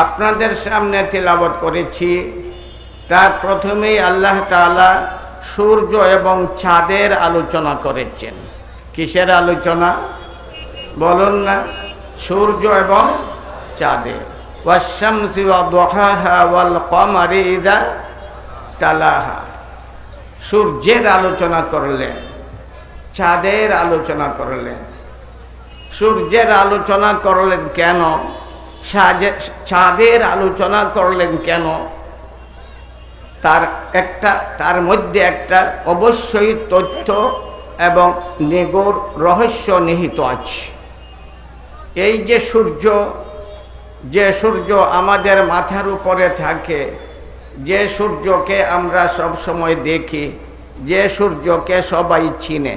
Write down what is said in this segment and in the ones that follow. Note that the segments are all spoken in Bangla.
আপনাদের সামনে তিলাওয়াত করেছি। তার প্রথমেই আল্লাহ তাআলা সূর্য এবং চাঁদের আলোচনা করেছেন। কিসের আলোচনা বলুন না? সূর্য এবং চাঁদের। ওয়াশ-শামসি ওয়া দুহাহা ওয়াল কমারি ইযা তালাহা। সূর্যের আলোচনা করলেন, চাঁদের আলোচনা করলেন। সূর্যের আলোচনা করলেন কেন? চাঁদের আলোচনা করলেন কেন? তার মধ্যে একটা অবশ্যই তথ্য এবং নিগূঢ় রহস্য নিহিত আছে। এই যে সূর্য আমাদের মাথার উপরে থাকে, যে সূর্যকে আমরা সব সময় দেখি, যে সূর্যকে সবাই চিনে,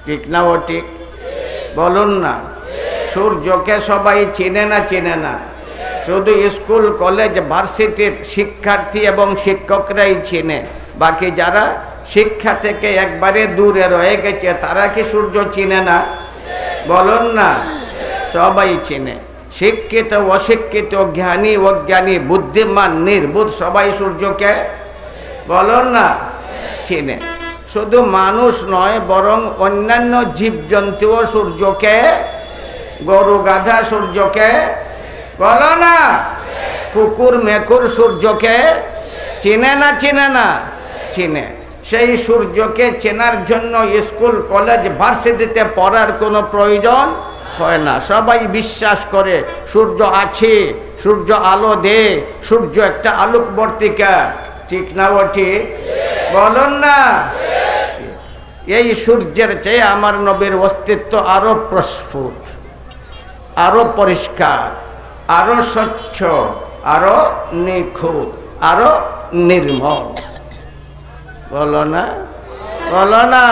ঠিক না? ও ঠিক বলুন না? সূর্যকে সবাই চিনে না? চিনে না? শুধু স্কুল কলেজ ভার্সিটির শিক্ষার্থী এবং শিক্ষকরাই চিনে। বাকি যারা শিক্ষা থেকে একবারে দূরে রয়ে গেছে তারা কি সূর্য চিনে না? বলুন না? সবাই চিনে। শিক্ষিত অশিক্ষিত, জ্ঞানী অজ্ঞানী, বুদ্ধিমান নির্বুদ্ধ সবাই সূর্যকে বলুন না চিনে। শুধু মানুষ নয়, বরং অন্যান্য জীবজন্তুও সূর্যকে, গরু গাধা সূর্যকে বলো না, কুকুর মেকুর সূর্যকে চিনে না? চিনে না? চিনে। সেই সূর্যকে চেনার জন্য স্কুল কলেজ ভার্সিটিতে পড়ার কোনো প্রয়োজন হয় না। সবাই বিশ্বাস করে সূর্য আছে, সূর্য আলো দে, সূর্য একটা আলোকবর্তিকা, ঠিক না? ও ঠিক বলুন না? এই সূর্যের চেয়ে আমার নবীর অস্তিত্ব আরো প্রস্ফুট, আরো পরিষ্কার, আরো স্বচ্ছ, আরো নিখুঁত, আরো নির্মল। বলো না? বলো না?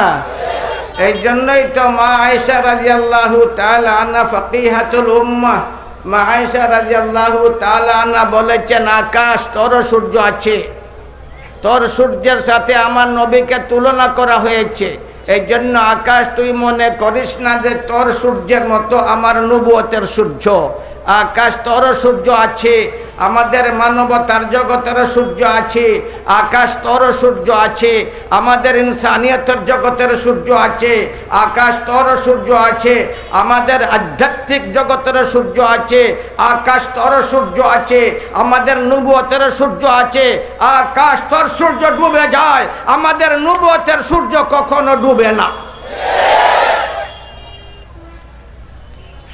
এই জন্যই তো মা আয়েশা রাদিয়াল্লাহু তাআলা আনহা ফাকিহাতুল উম্মাহ, মা আয়েশা রাদিয়াল্লাহু তাআলা আনহা বলেছেন, আকাশ তোর সূর্য আছে, তোর সূর্যের সাথে আমার নবীকে তুলনা করা হয়েছে। এই জন্য আকাশ তুই মনে করিস না যে তোর সূর্যের মতো আমার নবুয়তের সূর্য। আকাশ তোর সূর্য আছে, আমাদের মানবতার জগতের সূর্য আছে। আকাশ তোর সূর্য আছে, আমাদের ইনসানিয়তের জগতের সূর্য আছে। আকাশ তোর সূর্য আছে, আমাদের আধ্যাত্মিক জগতের সূর্য আছে। আকাশ তোর সূর্য আছে, আমাদের নবুয়তের সূর্য আছে। আকাশ তোর সূর্য ডুবে যায়, আমাদের নবুয়তের সূর্য কখনো ডুবে না।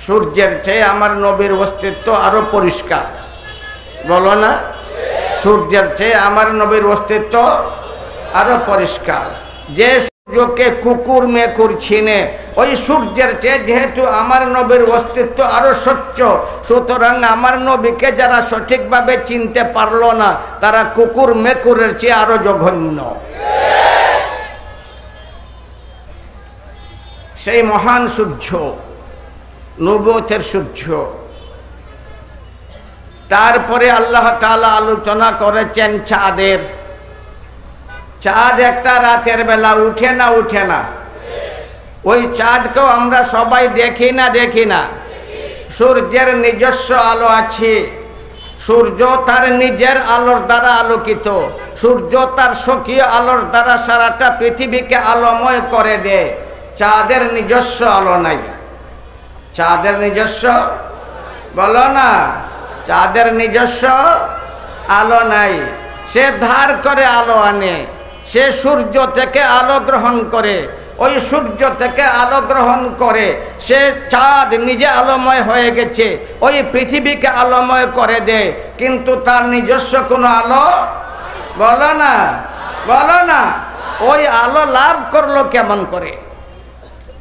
সূর্যের চেয়ে আমার নবীর অস্তিত্ব আরো পরিষ্কার। বলো না? সূর্যের চেয়ে আমার নবীর অস্তিত্ব আরো পরিষ্কার। যে সূর্যকে কুকুর মেকুর চিনে, ওই সূর্যের চেয়ে যেহেতু আমার নবীর অস্তিত্ব আরো স্বচ্ছ, সুতরাং আমার নবীকে যারা সঠিকভাবে চিনতে পারলো না তারা কুকুর মেকুরের চেয়ে আরো জঘন্য। সেই মহান সূর্য, নবুয়তের সূর্য। তারপরে আল্লাহ তাআলা আলোচনা করেছেন চাঁদের। চাঁদ একটা রাতের বেলা উঠে না? উঠে না? ওই চাঁদকেও আমরা সবাই দেখি না? দেখি না? সূর্যের নিজস্ব আলো আছে। সূর্য তার নিজের আলোর দ্বারা আলোকিত। সূর্য তার স্বকীয় আলোর দ্বারা সারাটা পৃথিবীকে আলোময় করে দেয়। চাঁদের নিজস্ব আলো নাই। চাঁদের নিজস্ব বলো না? চাঁদের নিজস্ব আলো নাই। সে ধার করে আলো আনে, সে সূর্য থেকে আলো গ্রহণ করে। ওই সূর্য থেকে আলো গ্রহণ করে সে চাঁদ নিজে আলোময় হয়ে গেছে, ওই পৃথিবীকে আলোময় করে দেয়। কিন্তু তার নিজস্ব কোনো আলো বলো না? বলো না? ওই আলো লাভ করলো কেমন করে?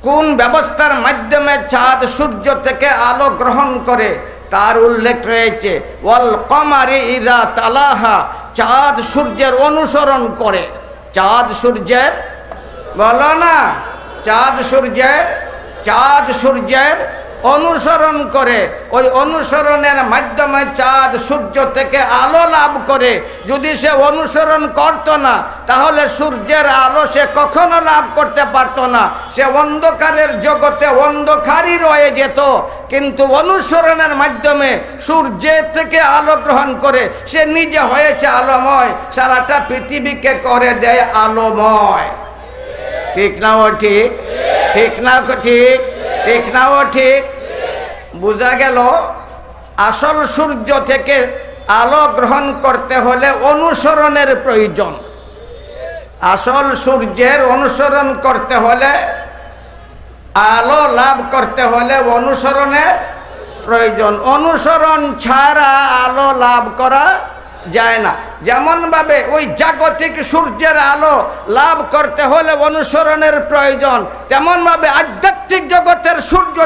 কোন ব্যবস্থার মাধ্যমে চাঁদ সূর্য থেকে আলো গ্রহণ করে তার উল্লেখ রয়েছে। ওয়াল কমারি ইযা তালাহা, চাঁদ সূর্যের অনুসরণ করে। চাঁদ সূর্যের বলো না? চাঁদ সূর্যের অনুসরণ করে, ওই অনুসরণের মাধ্যমে চাঁদ সূর্য থেকে আলো লাভ করে। যদি সে অনুসরণ করত না, তাহলে সূর্যের আলো সে কখনো লাভ করতে পারত না, সে অন্ধকারের জগতে অন্ধকারই রয়ে যেত। কিন্তু অনুসরণের মাধ্যমে সূর্যের থেকে আলো গ্রহণ করে সে নিজে হয়েছে আলোময়, সারাটা পৃথিবীকে করে দেয় আলোময়। ঠিক না ও ঠিক? ঠিক না ঠিক? ঠিক না ও ঠিক? বোঝা গেল আসল সূর্য থেকে আলো গ্রহণ করতে হলে অনুসরণের প্রয়োজন। আসল সূর্যের অনুসরণ করতে হলে, আলো লাভ করতে হলে অনুসরণের প্রয়োজন। অনুসরণ ছাড়া আলো লাভ করা যায় না। যেমন ভাবে ওই জাগতিক সূর্যের আলো লাভ করতে হলে অনুসরণের প্রয়োজন, তেমন ভাবে আধ্যাত্মিক জগতের সূর্য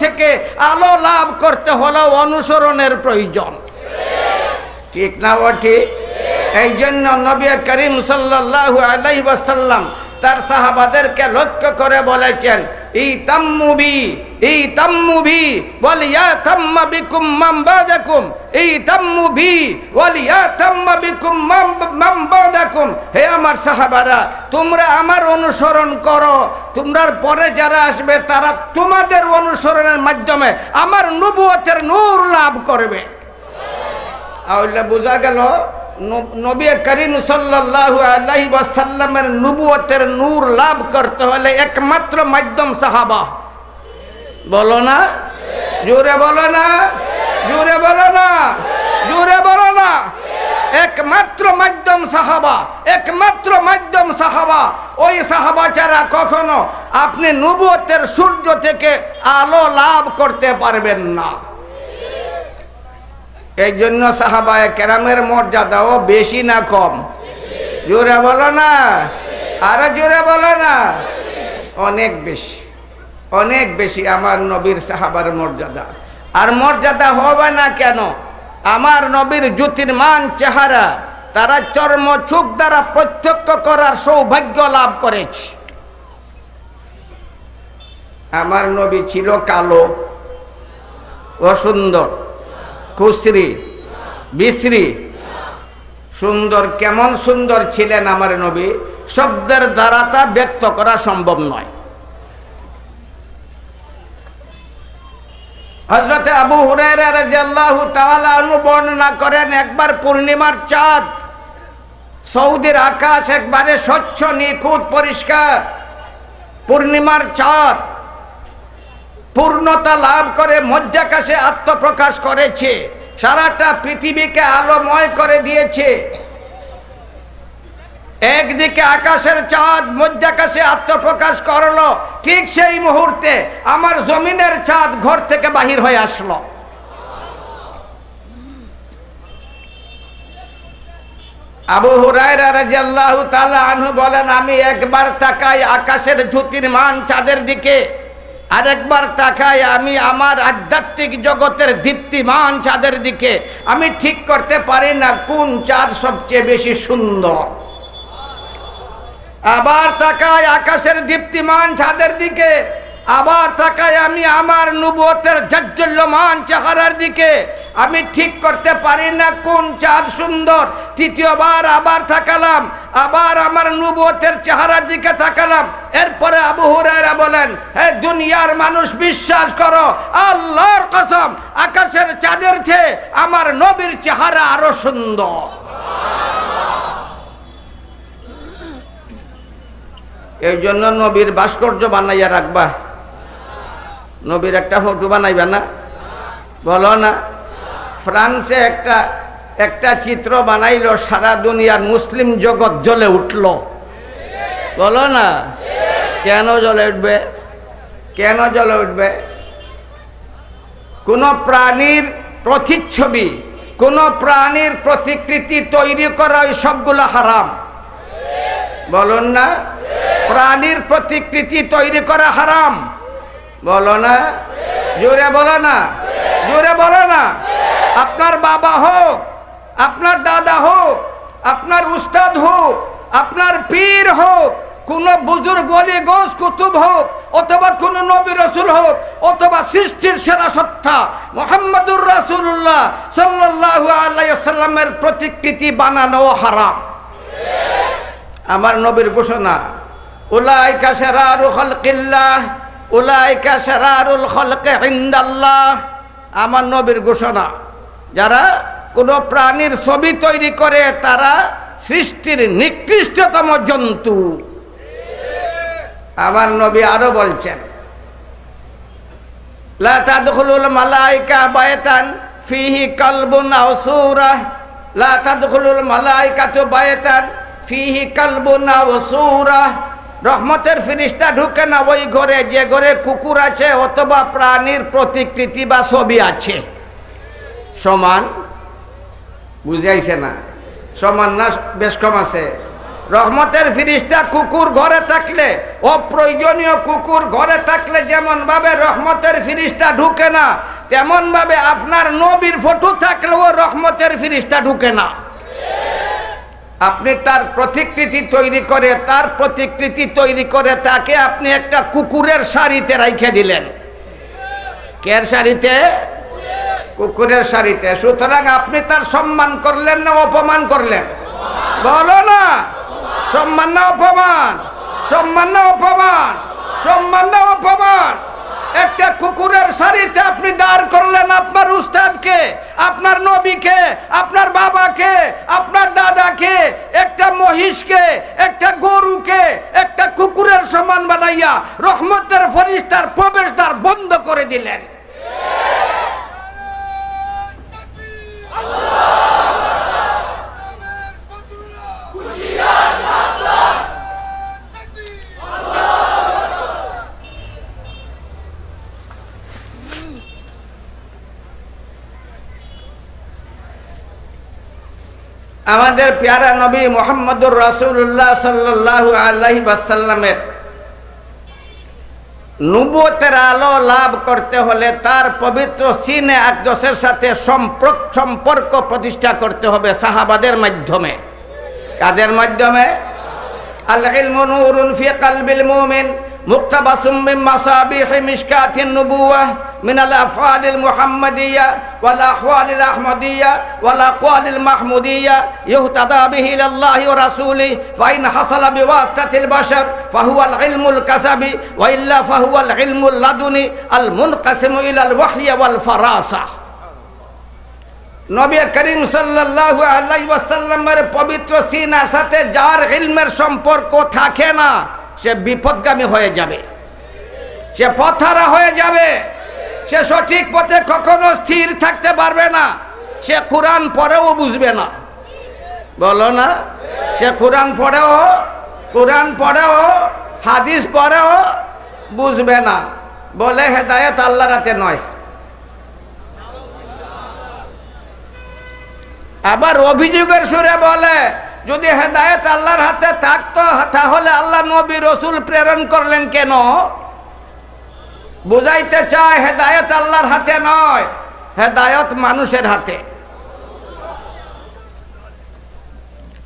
থেকে আলো লাভ করতে হলে অনুসরণের প্রয়োজন। ঠিক না ও ঠিক? এই জন্য নবী করিম সাল্লাল্লাহু আলাইহি ওয়াসাল্লাম তার সাহাবাদেরকে লক্ষ্য করে বলেছেন, ইতাম্মু বি ওয়ালিয়াতাম্মা বিকুম মান বাদাকুম, ইতাম্মু বি ওয়ালিয়াতাম্মা বিকুম মান বাদাকুম। হে আমার সাহাবারা, তোমরা আমার অনুসরণ করো, তোমরার পরে যারা আসবে তারা তোমাদের অনুসরণের মাধ্যমে আমার নবুয়তের নূর লাভ করবে। তাহলে বোঝা গেল নবী করিম সাল্লাল্লাহু আলাইহি ওয়াসাল্লামের নবুয়তের নূর লাভ করতে হলে একমাত্র মাধ্যম সাহাবা। বলো না, জোরে বলো না, জোরে বলো না, জোরে বলো না। একমাত্র মাধ্যম সাহাবা, একমাত্র মাধ্যম সাহাবা। ওই সাহাবা ছাড়া কখনো আপনি নবুয়তের সূর্য থেকে আলো লাভ করতে পারবেন না। এই জন্য সাহাবায়ে কেরামের মর্যাদাও বেশি না কম? জোরে বলো না, আরে জোরে বলো না। অনেক বেশি, অনেক বেশি আমার নবীর সাহাবার মর্যাদা। আর মর্যাদা হবে না কেন? আমার নবীর জ্যোতির্মান চেহারা তারা চর্ম চোখ দ্বারা প্রত্যক্ষ করার সৌভাগ্য লাভ করেছে। আমার নবী ছিল কালো, অসুন্দর, কুশ্রী, বিশ্রী, সুন্দর। কেমন সুন্দর ছিলেন আমার নবী, শব্দের দ্বারা তা ব্যক্ত করা সম্ভব নয়। হযরত আবু হুরায়রা রাদিয়াল্লাহু তাআলা আনহু বর্ণনা করেন, একবার পূর্ণিমার চাঁদ, সৌদির আকাশ একবারে স্বচ্ছ নিখুঁত পরিষ্কার। পূর্ণিমার চাঁদ পূর্ণতা লাভ করে মধ্যাকাশে আত্মপ্রকাশ করেছে, সারাটা পৃথিবীকে আলোময় করে দিয়েছে। একদিকে আকাশের চাঁদ মধ্যাকাশে আত্মপ্রকাশ করলো, ঠিক সেই মুহূর্তে আমার জমিনের চাঁদ ঘর থেকে বাহির হয়ে আসলো। আবু হুরায়রা রাদিয়াল্লাহু তাআলা আনহু বলেন, আমি একবার তাকাই আকাশের জ্যোতির্মান চাঁদের দিকে, আরেকবার তাকাই আমি আমার আধ্যাত্মিক জগতের দীপ্তিমান চাঁদের দিকে। আমি ঠিক করতে পারি না কোন চাঁদ সবচেয়ে বেশি সুন্দর। আবার তাকাই আকাশের দীপ্তিমান চাঁদের দিকে, আবার তাকাই আমি আমার নবুয়তের জাজ্জল্যমান চেহারার দিকে। আমি ঠিক করতে পারি না কোন চাঁদ সুন্দর। তৃতীয়বার আবার তাকালাম, আবার আমার নবুয়তের চেহারার দিকে তাকালাম। এরপরে আবু হুরায়রা বলেন, হে দুনিয়ার মানুষ, বিশ্বাস করো, আল্লাহর কসম, আকাশের চাঁদের চেয়ে আমার নবীর চেহারা আরো সুন্দর। এই জন্য নবীর ভাস্কর্য বানাইয়া রাখবা, নবীর একটা ফটো বানাইবা না? বলো না। ফ্রান্সে একটা চিত্র বানাইলো, সারা দুনিয়ার মুসলিম জগৎ জ্বলে উঠল। বলো না। কেন জ্বলে উঠবে? কেন জ্বলে উঠবে? কোন প্রাণীর প্রতিচ্ছবি, কোন প্রাণীর প্রতিকৃতি তৈরি করা, ওই সবগুলো হারাম। বলুন না। প্রাণীর প্রতিকৃতি তৈরি করা হারাম। বলো না, জোরে বলো না, জোরে বলো না। আপনার বাবা হোক, আপনার দাদা হোক, আপনার উস্তাদ হোক, আপনার পীর হোক, কোন বুজুর্গ ওলি গৌস কুতুব হোক অথবা কোন নবী রাসূল হোক অথবা সৃষ্টির সেরা সত্তা মুহাম্মদুর রাসূলুল্লাহ সাল্লাল্লাহু আলাইহি ওয়াসাল্লামের প্রতিকৃতি বানানো হারাম। আমার নবীর ঘোষণা, উলাইকা শারারু খালকিল্লাহ উলাইকা শারারুল খালকি ইনদাল্লাহ। আমার নবীর ঘোষণা, যারা কোনো প্রাণীর ছবি তৈরি করে তারা সৃষ্টির নিকৃষ্টতম জন্তু। আমার নবী আরো বলছেন, লা তাদখুলুল মালায়েকা বায়তান ফিহি কালবুন আও সূরা, লা তাদখুলুল মালায়েকাতু বায়তান ফিহি কালবুন আও সূরা। রহমতের ফেরেশতা ঢুকে না ওই ঘরে যে ঘরে কুকুর আছে অথবা প্রাণীর প্রতিকৃতি বা ছবি আছে। সমান বুঝাইছে না? সমান না বেশ কম আছে? রহমতের ফেরেশতা কুকুর ঘরে থাকলে, অপ্রয়োজনীয় কুকুর ঘরে থাকলে যেমন ভাবে রহমতের ফেরেশতা ঢুকে না, তেমন ভাবে আপনার নবীর ফটো থাকলেও রহমতের ফেরেশতা ঢুকে না। আপনি তার প্রতিকৃতি তৈরি করে তাকে আপনি একটা কুকুরের শাড়িতে রাইখে দিলেন। কের শাড়িতে? কুকুরের শাড়িতে। সুতরাং আপনি তার সম্মান করলেন না অপমান করলেন? বলো না, সম্মান না অপমান? সম্মান না অপমান? সম্মান না অপমান? একটা কুকুরের শাড়িতে আপনি দাঁড় করলেন আপনার উস্তাদকে, আপনার নবীকে, আপনার বাবাকে, আপনার দাদাকে, একটা মহিষকে, একটা গরুকে একটা কুকুরের সমান বানাইয়া রহমতের ফেরেশতার প্রবেশদ্বার বন্ধ করে দিলেন। আমাদের প্যারা নবী মুহাম্মদুর রাসূলুল্লাহ সাল্লাল্লাহু আলাইহি ওয়াসাল্লামের নবুয়তের আলো লাভ করতে হলে তার পবিত্র সিনে আকদসের সাথে সম্পর্ক প্রতিষ্ঠা করতে হবে সাহাবাদের মাধ্যমে। কাদের মাধ্যমে? আল ইলমু নূরুন ফি কলবিল মুমিন মুক্তাবাসুম মিন মাসাবিহি মিশকাতিন নুবুওয়াহ মিনাল আফআলিল মুহাম্মাদিয়্যা ওয়াল আহওয়ালিল আহমদিয়্যা ওয়াল আকওয়ালিল মাহমুদিয়্যা ইহতাদা বিহি ইলাল্লাহি ওয়া রাসূলিহি ফাইন হাসালা বিওয়াসতাতিল বাশার ফাহুয়াল ইলমুল কাসাবি ওয়া ইল্লা ফাহুয়াল ইলমুল লাদুনি আল মুনকাসিমু ইলাল ওয়াহয়ি ওয়াল ফারাসা। নবী করিম সাল্লাল্লাহু আলাইহি ওয়াসাল্লামের পবিত্র সিনার সাথে যার ইলমের সম্পর্ক থাকে না সে বিপদগামী হয়ে যাবে, সে পথহারা হয়ে যাবে, সে সঠিক পথে কখনো স্থির থাকতে পারবে না। সে কোরআন পড়েও বুঝবে না। বলো না? সে কোরআন পড়েও হাদিস পড়েও বুঝবে না। বলে হেদায়েত আল্লাহর হাতে নয়। আবার অভিযোগের সুরে বলে, যদি হেদায়েত আল্লাহর হাতে থাকতো তাহলে আল্লাহ নবী রাসূল প্রেরণ করলেন কেন? বুঝাইতে চায় হেদায়েত আল্লাহর হাতে নয়, হেদায়েত মানুষের হাতে।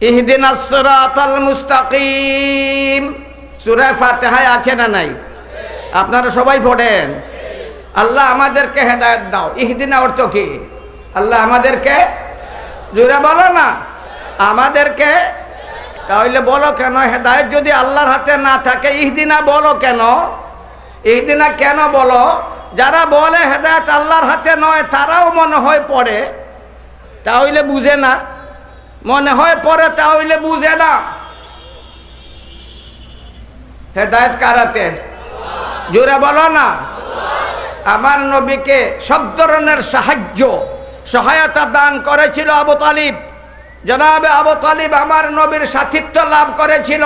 ইহদিনাস সিরাতাল মুস্তাকিম সূরা ফাতিহায় আছে না নাই? আপনারা সবাই পড়েন। আল্লাহ আমাদেরকে হেদায়েত দাও। ইহদিনা অর্থ কি? আল্লাহ আমাদেরকে, জোরে বলো না, আমাদেরকে। তাহলে বলো কেন হেদায়েত যদি আল্লাহর হাতে না থাকে ইহদিনা বলো কেন? ইহদিনা কেন বলো? যারা বলে হেদায়েত আল্লাহর হাতে নয় তারাও মনে হয় পড়ে, তাহলে বুঝে না। মনে হয় পড়ে, তাহলে বুঝে না। হেদায়েত কার হাতে? জোরে বলো না। আমার নবীকে সব ধরনের সহায়তা দান করেছিল আবু তালিব। জনাবে আবু তালিব আমার নবীর সাথিত্ব লাভ করেছিল।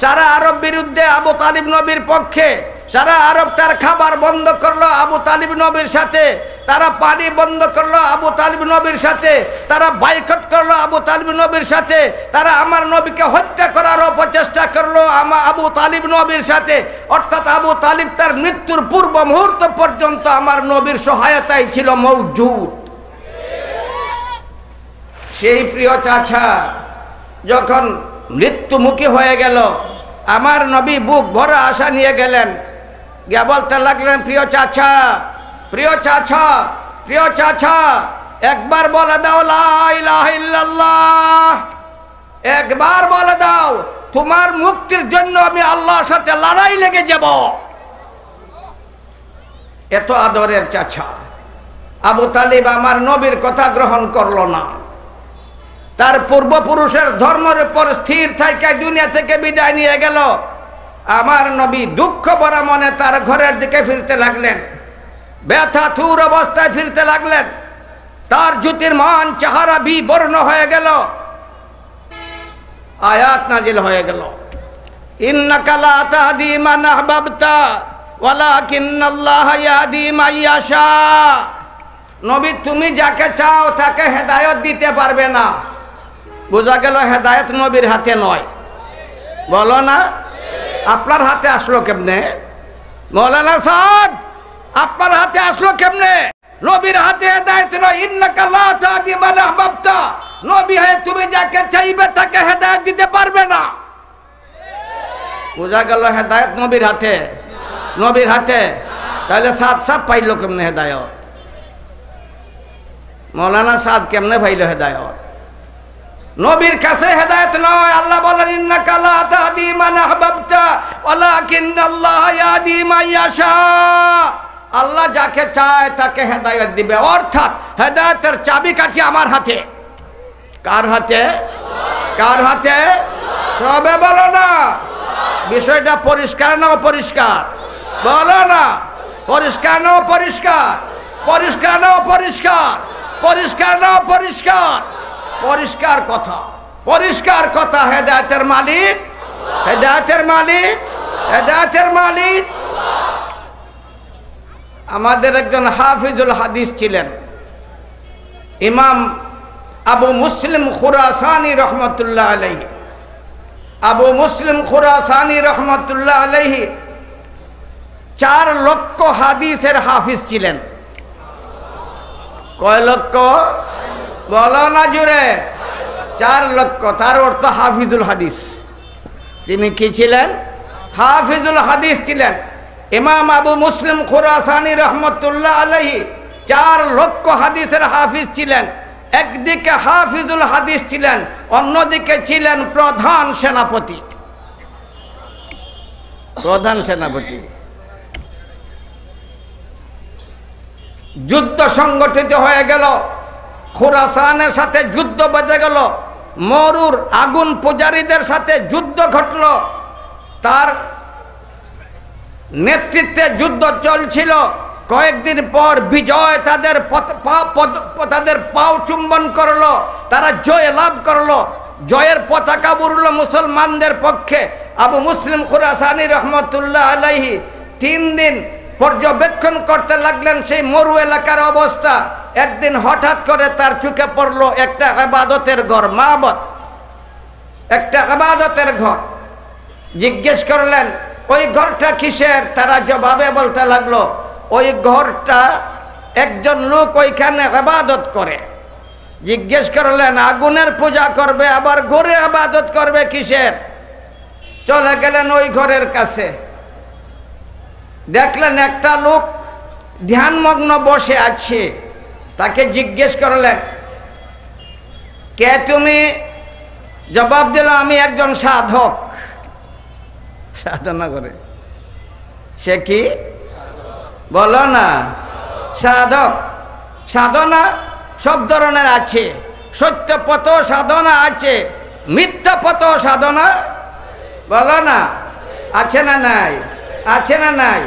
সারা আরব বিরুদ্ধে আবু তালিব নবীর পক্ষে। সারা আরব তার খাবার বন্ধ করলো আবু তালিব নবীর সাথে, তারা পানি বন্ধ করলো আবু তালিব নবীর সাথে, তারা বয়কট করলো আবু তালিব নবীর সাথে, তারা আমার নবীকে হত্যা করার অপচেষ্টা করলো আবু তালিব নবীর সাথে। অর্থাৎ আবু তালিব তার মৃত্যুর পূর্ব মুহূর্ত পর্যন্ত আমার নবীর সহায়তায় ছিল মওজুদ। সেই প্রিয় চাচা যখন মৃত্যুমুখী হয়ে গেল, আমার নবী বুক ভরা আশা নিয়ে গেলেন, গিয়া বলতে লাগলেন, প্রিয় চাচা, প্রিয় চাচা, প্রিয় চাচা, একবার বলে দাও লা ইলাহা ইল্লাল্লাহ, একবার বলে দাও, তোমার মুক্তির জন্য আমি আল্লাহর সাথে লড়াই লেগে যাব। এত আদরের চাচা। আবু তালিব আমার নবীর কথা গ্রহণ করলো না, তার পূর্বপুরুষের ধর্মের উপর স্থির থেকে দুনিয়া থেকে বিদায় নিয়ে গেল। আমার নবী দুঃখ ভরা মনে তার ঘরের দিকে ফিরতে লাগলেন, ব্যথা থুর অবস্থায় ফিরতে লাগলেন। তার জ্যোতির্মান চেহারা বিবর্ণ হয়ে গেল। আয়াত নাজিল হয়ে গেল, ইন্নাকা লা তাহদি মান আহবাবতা ওয়ালাকিন্নাল্লাহা ইয়াহদি মান ইয়াশা। নবী, তুমি যাকে চাও তাকে হেদায়েত দিতে পারবে না। বোঝা গেল হেদায়েত নবীর হাতে নয়। বলো না, আপনার হাতে আসলো কেমনে? মৌলানা সাদ, আপনার হাতে আসলো কেমনে? নবীর হাতে হেদায়েত নয়। ইন্নাকা লা তাহদি মান আহবাবতা, নবী হয়ে তুমি যাকে চাইবে তাকে হেদায়েত দিতে পারবে না। বোঝা গেল হেদায়েত নবীর হাতে, নবীর হাতে। তাহলে সাদ সাহেব পাইল কেমনে হেদায়েত? মৌলানা সাদ কেমনে পাইল হেদায়েত? নবীর কাছে হেদায়েত নয়। আল্লাহ বলেন, ইন্নাকা লা তাহদি মান আহবাবতা ওয়ালাকিন্নাল্লাহা ইয়াহদি মান ইয়াশা। আল্লাহ যাকে চায় তাকে হেদায়েত দিবে। অর্থাৎ হেদায়েতের চাবিকাঠি আমার হাতে। কার হাতে? কার হাতে? সবে বলো না। বিষয়টা পরিষ্কার না অপরিষ্কার? বলো না, পরিষ্কার না অপরিষ্কার? পরিষ্কার না অপরিষ্কার? পরিষ্কার না অপরিষ্কার? পরিষ্কার কথা, পরিষ্কার কথা। হেদায়েতের মালিক, হেদায়েতের মালিক, হেদায়েতের মালিক। আমাদের একজন হাফিজুল হাদিস ছিলেন, ইমাম আবু মুসলিম খুরাসানি রহমতুল্লাহ আলাইহি। আবু মুসলিম খুরাসানি রহমতুল্লাহ আলাইহি 4 লক্ষ হাদিসের হাফিজ ছিলেন। কয় লক্ষ? বলো না জুড়ে। 4 লক্ষ। তার অর্থ হাফিজুল হাদিস। তিনি কি ছিলেন? হাফিজুল হাদিস ছিলেন। ইমাম আবু মুসলিম খুরাসানি রহমতুল্লাহ আলাইহি 4 লক্ষ হাদিসের হাফিজ ছিলেন। একদিকে হাফিজুল হাদিস ছিলেন, অন্যদিকে ছিলেন প্রধান সেনাপতি। প্রধান সেনাপতি। যুদ্ধ সংগঠিত হয়ে গেল, খুরাসানের সাথে যুদ্ধ বেঁধে গেল, মরুর আগুন পূজারীদের সাথে যুদ্ধ ঘটল। তার নেতৃত্বে যুদ্ধ চলছিল। কয়েকদিন পর বিজয় তাদের পাও চুম্বন করলো, তারা জয় লাভ করলো, জয়ের পতাকা উড়ল মুসলমানদের পক্ষে। আবু মুসলিম খুরাসানি রহমতুল্লাহ আলাইহি 3 দিন পর্যবেক্ষণ করতে লাগলেন সেই মরু এলাকার অবস্থা। একদিন হঠাৎ করে তার চোখে পড়লো একটা ইবাদতের ঘর, মাবদ, একটা ইবাদতের ঘর। জিজ্ঞেস করলেন, ওই ঘরটা কিসের? তারা জবাবে বলতে লাগলো, ওই ঘরটা একজন লোক ওইখানে ইবাদত করে। জিজ্ঞেস করলেন, আগুনের পূজা করবে আবার ঘরে ইবাদত করবে কিসের? চলে গেলেন ওই ঘরের কাছে, দেখলেন একটা লোক ধ্যানমগ্ন বসে আছে। তাকে জিজ্ঞেস করলেন, কে তুমি? জবাব দিল, আমি একজন সাধক। সাধনা করে। সে কি? বলো না। সাধক। সাধনা সব ধরনের আছে। সত্য পথ সাধনা আছে, মিথ্যা পথ সাধনা বলো না আছে না নাই? আছে না নাই?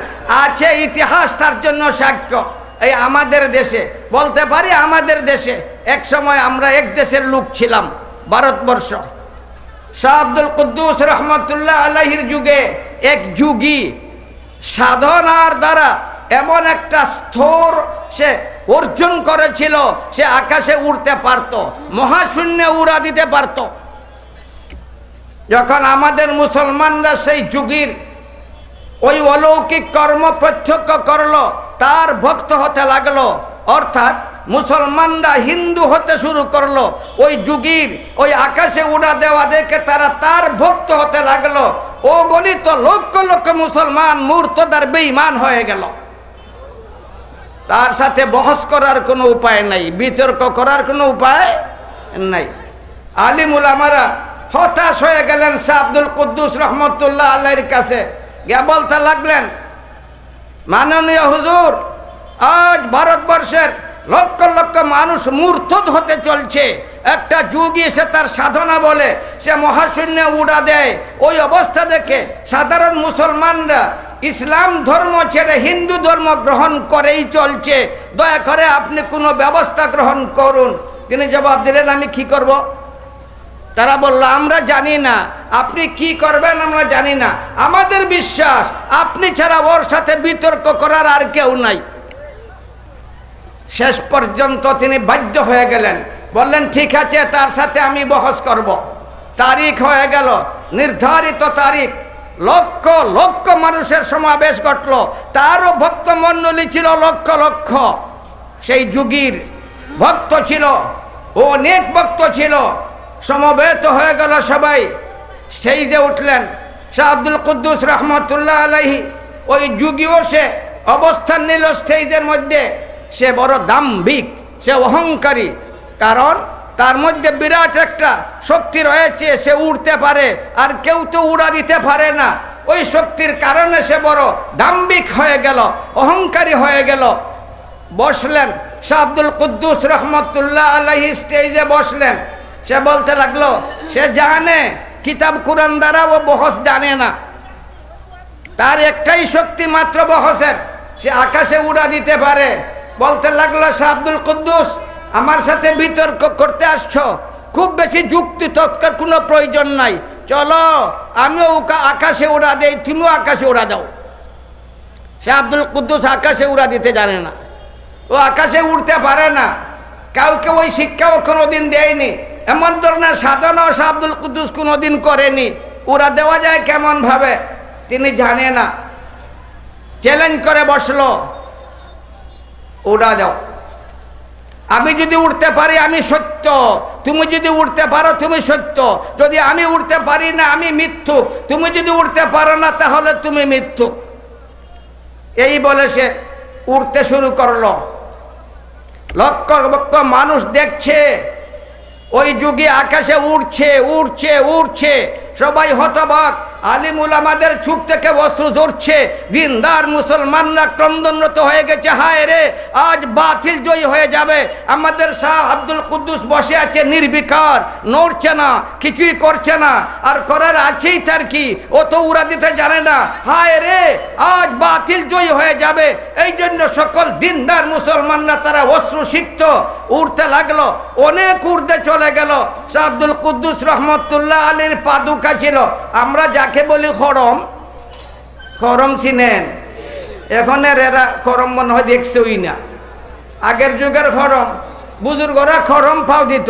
আছে। ইতিহাস তার জন্য সাক্ষ্য। এই আমাদের দেশে বলতে পারি, আমাদের দেশে এক সময় আমরা এক দেশের লোক ছিলাম, ভারতবর্ষ। শাহ আব্দুল কুদ্দুস রহমতুল্লাহ আলাইহির যুগে এক যুগী সাধনার দ্বারা এমন একটা স্তর সে অর্জন করেছিল, সে আকাশে উড়তে পারত, মহাশূন্যে উড়া দিতে পারত। যখন আমাদের মুসলমানরা সেই যুগীর ওই অলৌকিক কর্ম প্রত্যক্ষ করলো, তার ভক্ত হতে লাগলো। অর্থাৎ মুসলমানরা হিন্দু হতে শুরু করলো। ওই যুগীর ওই আকাশে উড়া দেওয়া দেখে তারা তার ভক্ত হতে লাগলো। ও গণিত লক্ষ লক্ষ মুসলমান মুরতাদ বেঈমান হয়ে গেল। তার সাথে বহস করার কোনো উপায় নাই, বিতর্ক করার কোনো উপায় নাই। আলিম উলামারা হতাশ হয়ে গেলেন শাহ আব্দুল কুদ্দুস রহমতুল্লাহ আলাইহির কাছে গিয়ে বলতে লাগলেন, মাননীয় হুজুর, আজ ভারতবর্ষের লক্ষ লক্ষ মানুষ মুরতাদ হতে চলছে। একটা যুগী সে তার সাধনা বলে সে মহাশূন্যে উড়া দেয়। ওই অবস্থা দেখে সাধারণ মুসলমানরা ইসলাম ধর্ম ছেড়ে হিন্দু ধর্ম গ্রহণ করেই চলছে। দয়া করে আপনি কোনো ব্যবস্থা গ্রহণ করুন। তিনি জবাব দিলেন, আমি কি করব? তারা বলল, আমরা জানি না, আপনি কি করবেন আমরা জানি না। আমাদের বিশ্বাস আপনি ছাড়া ওর সাথে বিতর্ক করার আর কেউ নাই। শেষ পর্যন্ত তিনি বাধ্য হয়ে গেলেন, বললেন ঠিক আছে, তার সাথে আমি বহস করব। তারিখ হয়ে গেল, নির্ধারিত তারিখ। লক্ষ লক্ষ মানুষের সমাবেশ ঘটল, তারও ভক্ত মণ্ডলী ছিল লক্ষ লক্ষ। সেই যুগীর ভক্ত ছিল, অনেক ভক্ত ছিল। সমবেত হয়ে গেল সবাই, স্টেজে উঠলেন শাহ আব্দুল কুদ্দুস রহমতুল্লাহ আলাইহি। ওই যুগীও সে অবস্থান নিল স্টেজের মধ্যে। সে বড় দাম্ভিক, সে অহংকারী, কারণ তার মধ্যে বিরাট একটা শক্তি রয়েছে। সে উড়তে পারে, আর কেউ তো উড়া দিতে পারে না। ওই শক্তির কারণে সে বড় দাম্ভিক হয়ে গেল, অহংকারী হয়ে গেল। বসলেন শাহ আব্দুল কুদ্দুস রহমতুল্লাহ আলাইহি, স্টেজে বসলেন। সে বলতে লাগলো, সে জানে কিতাব কুরআন দ্বারা ও বহস জানে না, তার একটাই শক্তি মাত্র বহসের, সে আকাশে উড়া দিতে পারে। বলতে লাগলো, শাহ আব্দুল কুদ্দুস, আমার সাথে বিতর্ক করতে আসছো, খুব বেশি যুক্তি তর্কের কোনো প্রয়োজন নাই। চলো আমিও আকাশে উড়া দেই, তুমিও আকাশে উড়া দাও। শাহ আব্দুল কুদ্দুস আকাশে উড়া দিতে জানে না, ও আকাশে উড়তে পারে না, কাউকে ওই শিক্ষাও কোনোদিন দেয়নি। এমন ধরনের সাধনাও শাহ আব্দুল কুদ্দুস কোনোদিন করেনি। উড়া দেওয়া যায় কেমন ভাবে তিনি জানে না। চ্যালেঞ্জ করে বসলো, উড়া দাও। আমি যদি উঠতে পারি আমি সত্য, তুমি যদি উঠতে পারো তুমি সত্য। যদি আমি উঠতে পারি না আমি মিথ্যু, তুমি যদি উঠতে পারো না তাহলে তুমি মিথ্যু। এই বলে সে উঠতে শুরু করলো। লক্ষ লক্ষ মানুষ দেখছে, ওই যুগে আকাশে উড়ছে উড়ছে উড়ছে। সবাই হতবাক, আলিম উলামাদের চুপ থেকে অশ্রু ঝরছে। দিনদার মুসলমানরা ক্রন্দনরত হয়ে গেছে, হায় রে আজ বাতিল জয়ী হয়ে যাবে। আমাদের শাহ আব্দুল কুদ্দুস বসে আছে নির্বিকার, নড়ছে না, কিছুই করছে না, আর করার আছেই তার কি, ও তো উড়া দিতে জানে না। হায় রে আজ বাতিল জয়ী হয়ে যাবে। এই জন্য সকল দিনদার মুসলমানরা তারা অশ্রু সিক্ত উড়তে লাগলো। অনেক উড়তে চলে গেল। শাহ আব্দুল কুদ্দুস রহমতুল্লাহ আলীর পাদুকা ছিল, আমরা যাকে বলি খরম। খরম চিনেন? এখন এরা খরম মনে হয় দেখছেই না। আগের যুগের খরম বুজুর্গরা খরম পাও দিত।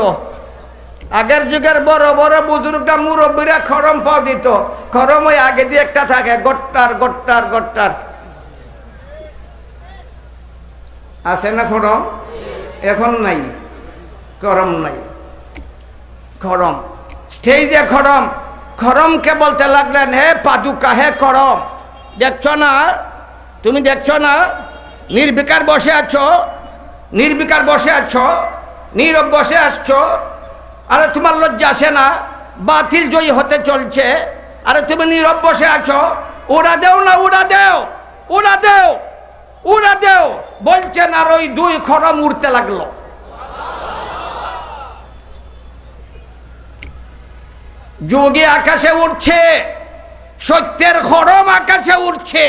আগের যুগের বড় বড় বুজুর্গরা মুরব্বীরা খরম পাও দিত। খরম ওই আগে দিয়ে একটা থাকে, গট্টার গট্টার গট্টার। আছে না খরম? এখন নাই, খরম নাই। খরম স্টেজে খরম, খরমকে বলতে লাগলেন, হে পাদুকা, হে খরম, দেখছো না, তুমি দেখছো না নির্বিকার বসে আছো, নির্বিকার বসে আছো, নীরব বসে আসছো। আরে তোমার লজ্জা আসে না? বাতিল জয়ী হতে চলছে, আরে তুমি নীরব বসে আছো। উড়া দেও না, উড়া দেও, উড়া দেও, উড়া দেও বলছেন। আর ওই দুই খরম উড়তে লাগলো। যোগী আকাশে উঠছে, সত্যের খরম আকাশে উঠছে।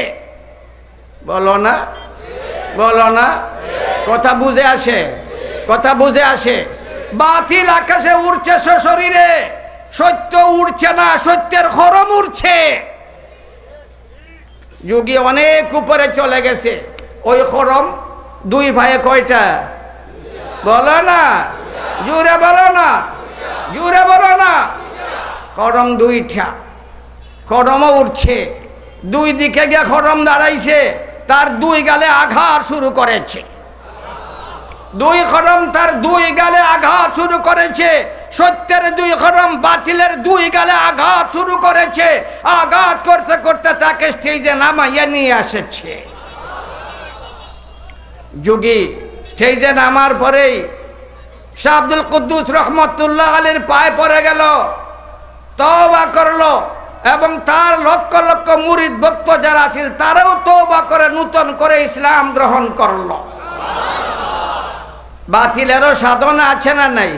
বলো না, বলো না, কথা বুঝে আসে, কথা বুঝে আসে। বাতিল আকাশে উঠছে সশরীরে, সত্য উঠছে না, সত্যের খরম উঠছে। যোগী অনেক উপরে চলে গেছে। ওই খরম দুই ভাইয়ে কয়টা? বলো না, জুড়ে বলো না, জুড়ে বলো না। খরম দুইটা, খরমও উঠছে। দুই দিকে গিয়ে খরম দাঁড়াইছে, তার দুই গালে আঘাত শুরু করেছে। দুই কদম তার দুই গালে আঘাত শুরু করেছে, সত্যের দুই কদম বাতিলের দুই গালে আঘাত শুরু করেছে। আঘাত করতে করতে তাকে স্টেজে নামাইয়া নিয়ে এসেছে। যুগী স্টেজে নামার পরেই শাহ আব্দুল কুদ্দুস রহমতুল্লাহ আলীর পায়ে পড়ে গেল, তওবা করলো এবং তার লক্ষ লক্ষ মুরিদ ভক্ত যারা ছিল তারাও তওবা করে নূতন করে ইসলাম গ্রহণ করলো। বাতিলেরও সাধনা আছে না নাই?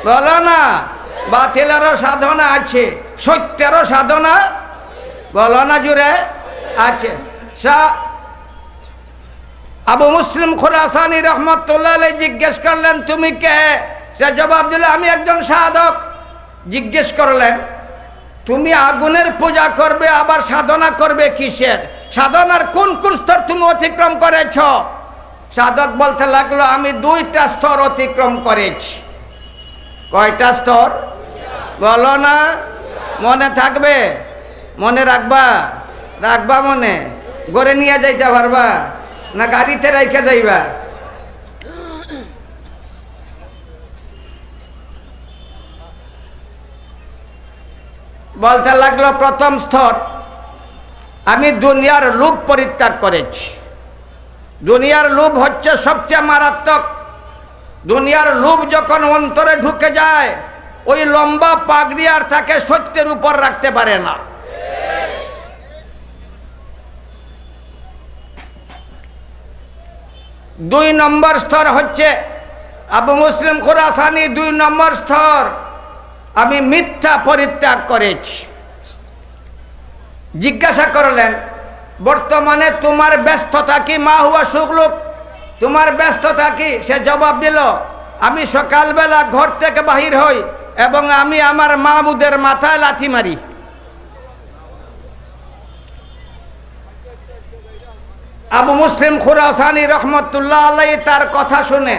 বলো না, বাতিলেরও সাধনা আছে, সত্যেরও সাধনা বলো না জুড়ে আছে। আবু মুসলিম খুরাসানি রহমতুল্লাহ আলাইহি জিজ্ঞেস করলেন তুমি কে? সে জবাব দিল আমি একজন সাধক। জিজ্ঞেস করলেন তুমি আগুনের পূজা করবে আবার সাধনা করবে কিসের? সাধনার কোন কোন স্তর তুমি অতিক্রম করেছ? সাধক বলতে লাগলো আমি দুইটা স্তর অতিক্রম করেছি। কয়টা স্তর বলো না? মনে থাকবে? মনে রাখবা? রাখবা মনে? গড়ে নিয়ে যাইতে পারবা না গাড়িতে রেখে যাইবা? বলতে লাগলো প্রথম স্তর আমি দুনিয়ার লোভ পরিত্যাগ করেছি। দুনিয়ার লোভ হচ্ছে সবচেয়ে মারাত্মক। দুনিয়ার লোভ যখন অন্তরে ঢুকে যায় ওই লম্বা পাগড়ি আর তাকে সত্যের উপর রাখতে পারে না। দুই নম্বর স্তর হচ্ছে আবু মুসলিম খুরাসানি, দুই নম্বর স্তর আমি মিথ্যা পরিত্যাগ করেছি। জিজ্ঞাসা করলেন বর্তমানে তোমার ব্যস্ততা কি? মা হুয়া শুগলুক, তোমার ব্যস্ততা কি? সে জবাব দিল আমি সকালবেলা ঘর থেকে বাহির হই এবং আমি আমার মাহবুদের মাথায় লাথি মারি। আবু মুসলিম খুরাসানি রহমতুল্লাহ আলাইহি তার কথা শুনে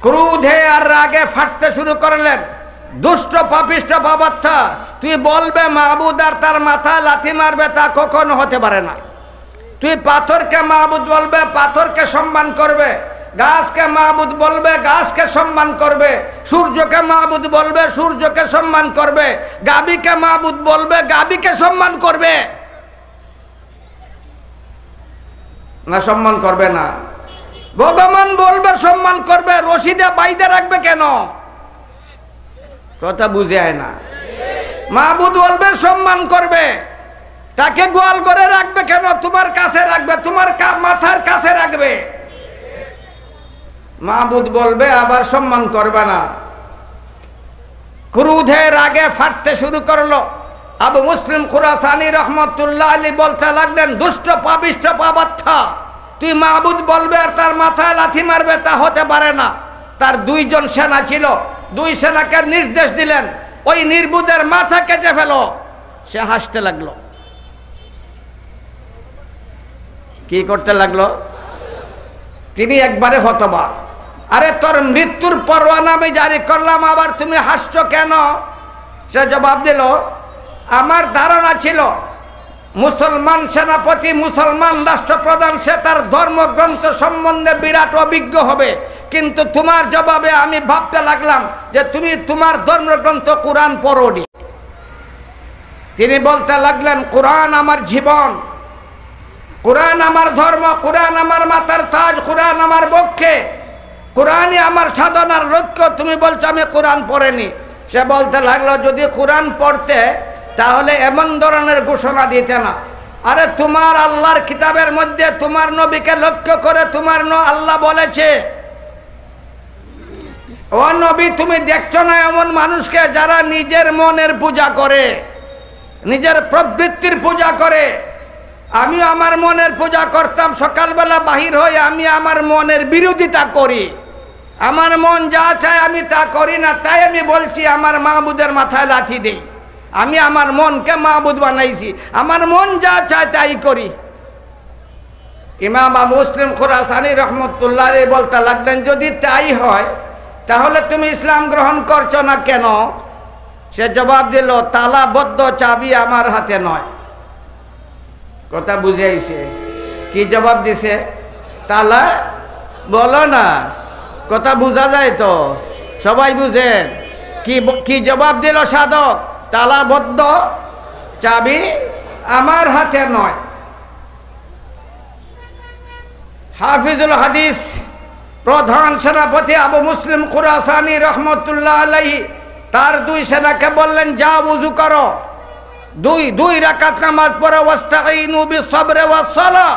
ক্রোধে আর রাগে ফাটতে শুরু করলেন। দুষ্ট পাপিষ্ঠ পাপাত্থা, তুই বলবে মাহবুদ আর তার মাথা লাথি মারবে? তা কখনো হতে পারে না। তুই পাথরকে মাহবুদ বলবে, পাথরকে সম্মান করবে। গাছকে মাহবুদ বলবে, গাছকে সম্মান করবে। সূর্যকে মাহবুদ বলবে, সূর্যকে সম্মান করবে। গাবিকে মাহবুদ বলবে, গাবিকে সম্মান করবে। না সম্মান করবে না? ভগবান বলবে সম্মান করবে, রশিদে বাইদে রাখবে কেন? কথা বুঝে আয় না। মাহবুদ বলবে সম্মান করবে, তাকে গোয়াল করে রাখবে কেন? তোমার কাছে রাখবে, তোমার মাথার কাছে রাখবে। মাহবুদ বলবে আবার সম্মান করবে না। ক্রোধে রাগে ফাটতে শুরু করলো। আবু মুসলিম খুরাসানি রহমতুল্লাহ আলী বলতে লাগলেন দুষ্ট পাপিষ্ঠ পাপাত্থা, তুই মাহবুদ বলবে আর তার মাথায় লাথি মারবে? তা হতে পারে না। তার দুইজন সেনা ছিল, দুই সেনাকে নির্দেশ দিলেন ওই নির্বুদের মাথা কেটে ফেলো। সে হাসতে লাগলো। কি করতে লাগলো? তিনি একবারে হতবাক। আরে তোর মৃত্যুর পরোয়ানা আমি জারি করলাম, আবার তুমি হাসছো কেন? সে জবাব দিল আমার ধারণা ছিল মুসলমান সেনাপতি, মুসলমান রাষ্ট্রপ্রধান, সে তার ধর্মগ্রন্থ সম্বন্ধে বিরাট অভিজ্ঞ হবে, কিন্তু তোমার জবাবে আমি ভাবতে লাগলাম যে তুমি তোমার ধর্মগ্রন্থ কোরআন পড়োনি। তিনি বলতে লাগলেন কোরআন আমার জীবন, কোরআন আমার ধর্ম, কোরআন আমার মাথার তাজ, কোরআন আমার বক্ষে, কোরআনই আমার সাধনার লক্ষ্য। তুমি বলছো আমি কোরআন পড়িনি। সে বলতে লাগলো যদি কোরআন পড়তে তাহলে এমন ধরনের ঘোষণা দিতে না। আরে তোমার আল্লাহর কিতাবের মধ্যে তোমার নবীকে লক্ষ্য করে তোমার আল্লাহ বলেছে, ও নবী তুমি দেখছো না এমন মানুষকে যারা নিজের মনের পূজা করে, নিজের প্রবৃত্তির পূজা করে। আমি আমার মনের পূজা করতাম, সকালবেলা বাহির হই, আমি আমার মনের বিরোধিতা করি। আমার মন যা চায় আমি তা করি না, তাই আমি বলছি আমার মাহবুদের মাথায় লাথি দেই। আমি আমার মনকে মাহবুদ বানাইছি, আমার মন যা চায় তাই করি। ইমাম আবু মুসলিম খুরাসানি রহমতুল্লাহ বলতে লাগলেন যদি তাই হয় তাহলে তুমি ইসলাম গ্রহণ করছো না কেন? সে জবাব দিল তালাবদ্ধ চাবি আমার হাতে নয়। কথা বুঝে আইছে? কি জবাব দিছে? তালা বলো না, কথা বোঝা যায় তো? সবাই বুঝেন? কি জবাব দিল সাধক? তালাবদ্ধ, চাবি আমার হাতে নয়। হাফিজুল হাদিস প্রধান সেনাপতি আবু মুসলিম খুরাসানি রহমতুল্লাহ আলাইহি তার দুই সেনাকে বললেন, যাও ওযু করো, দুই রাকাত নামাজ পড়ো, ওয়াস্তাঈনু বিসসবরি ওয়াস-সালাহ,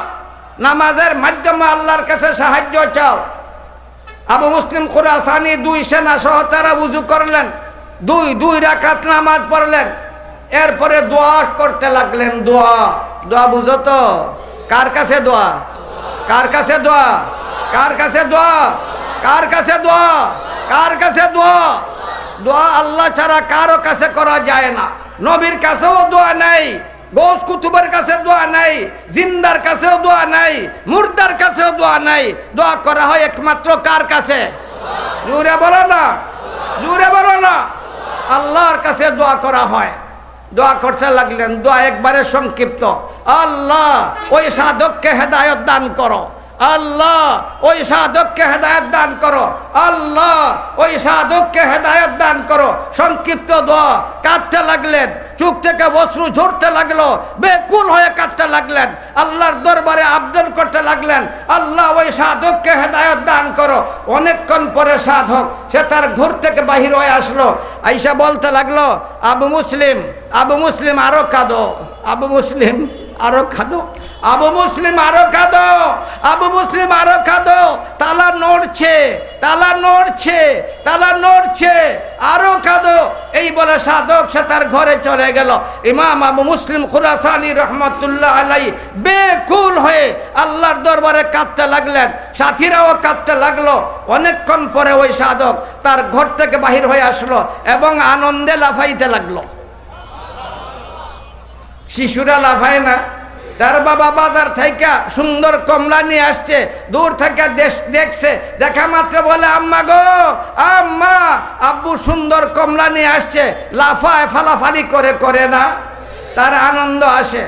নামাজের মাধ্যমে আল্লাহর কাছে সাহায্য চাও। আবু মুসলিম খুরাসানি দুই সেনা সহ তারা ওযু করলেন, দুই রাকাত নামাজ পড়লেন, এরপরে দোয়া করতে লাগলেন। দোয়া বুঝো তো? কার কাছে দোয়া? কার কাছে দোয়া? কার কাছে দোয়া? কার কাছে দোয়া? কার কাছে দোয়া? দোয়া আল্লাহ ছাড়া কারো কাছে করা যায় না। নবীর কাছেও দোয়া নাই, গৌস কুতুবের কাছে দোয়া নাই, জিন্দার কাছেও দোয়া নাই, মুর্দার কাছেও দোয়া নাই। দোয়া করা হয় একমাত্র কার কাছে? জোরে বলো না, জোরে বলো না। আল্লাহর কাছে দোয়া করা হয়। দোয়া করতে লাগলেন, দোয়া একবারে সংক্ষিপ্ত। আল্লাহ ওই সাধককে হেদায়েত দান করো, আল্লাহ ওই সাধককে হেদায়েত দান করো, আল্লাহ ওই সাধককে হেদায়েত দান করো। সংক্ষিপ্ত দোয়া। কাঁদতে লাগলেন, চোখ থেকে অশ্রু ঝরতে লাগলো, বেকুল হয়ে কাঁদতে লাগলেন, আল্লাহর দরবারে আবেদন করতে লাগলেন, আল্লাহ ওই সাধককে হেদায়েত দান করো। অনেকক্ষণ পরে সাধক সে তার ঘর থেকে বাহির হয়ে আসলো, আইসা বলতে লাগলো, আবু মুসলিম আরো কাঁদো, আবু মুসলিম আরো কাঁদো, আবু মুসলিম আরো কাঁদো, আবু মুসলিম আরো কাঁদো। তালা নড়ছে, তালা নড়ছে, তালা নড়ছে, আরো কাঁদো। এই বলে সাধক সে তার ঘরে চলে গেল। ইমাম আবু মুসলিম খুরাসানি রহমতুল্লাহ আলাইহি বেকুল হয়ে আল্লাহর দরবারে কাঁদতে লাগলেন, সাথীরাও কাঁদতে লাগলো। অনেকক্ষণ পরে ওই সাধক তার ঘর থেকে বাহির হয়ে আসলো এবং আনন্দে লাফাইতে লাগলো। শিশুরা লাফায় না? তার বাবা বাজার থেকে সুন্দর কমলা নিয়ে আসছে, দূর থেকে দেখছে, দেখা মাত্র বলে, আম্মা গো আম্মা, আব্বু সুন্দর কমলা নিয়ে আসছে। লাফায়, ফালাফালি করে না? তার আনন্দ আসে।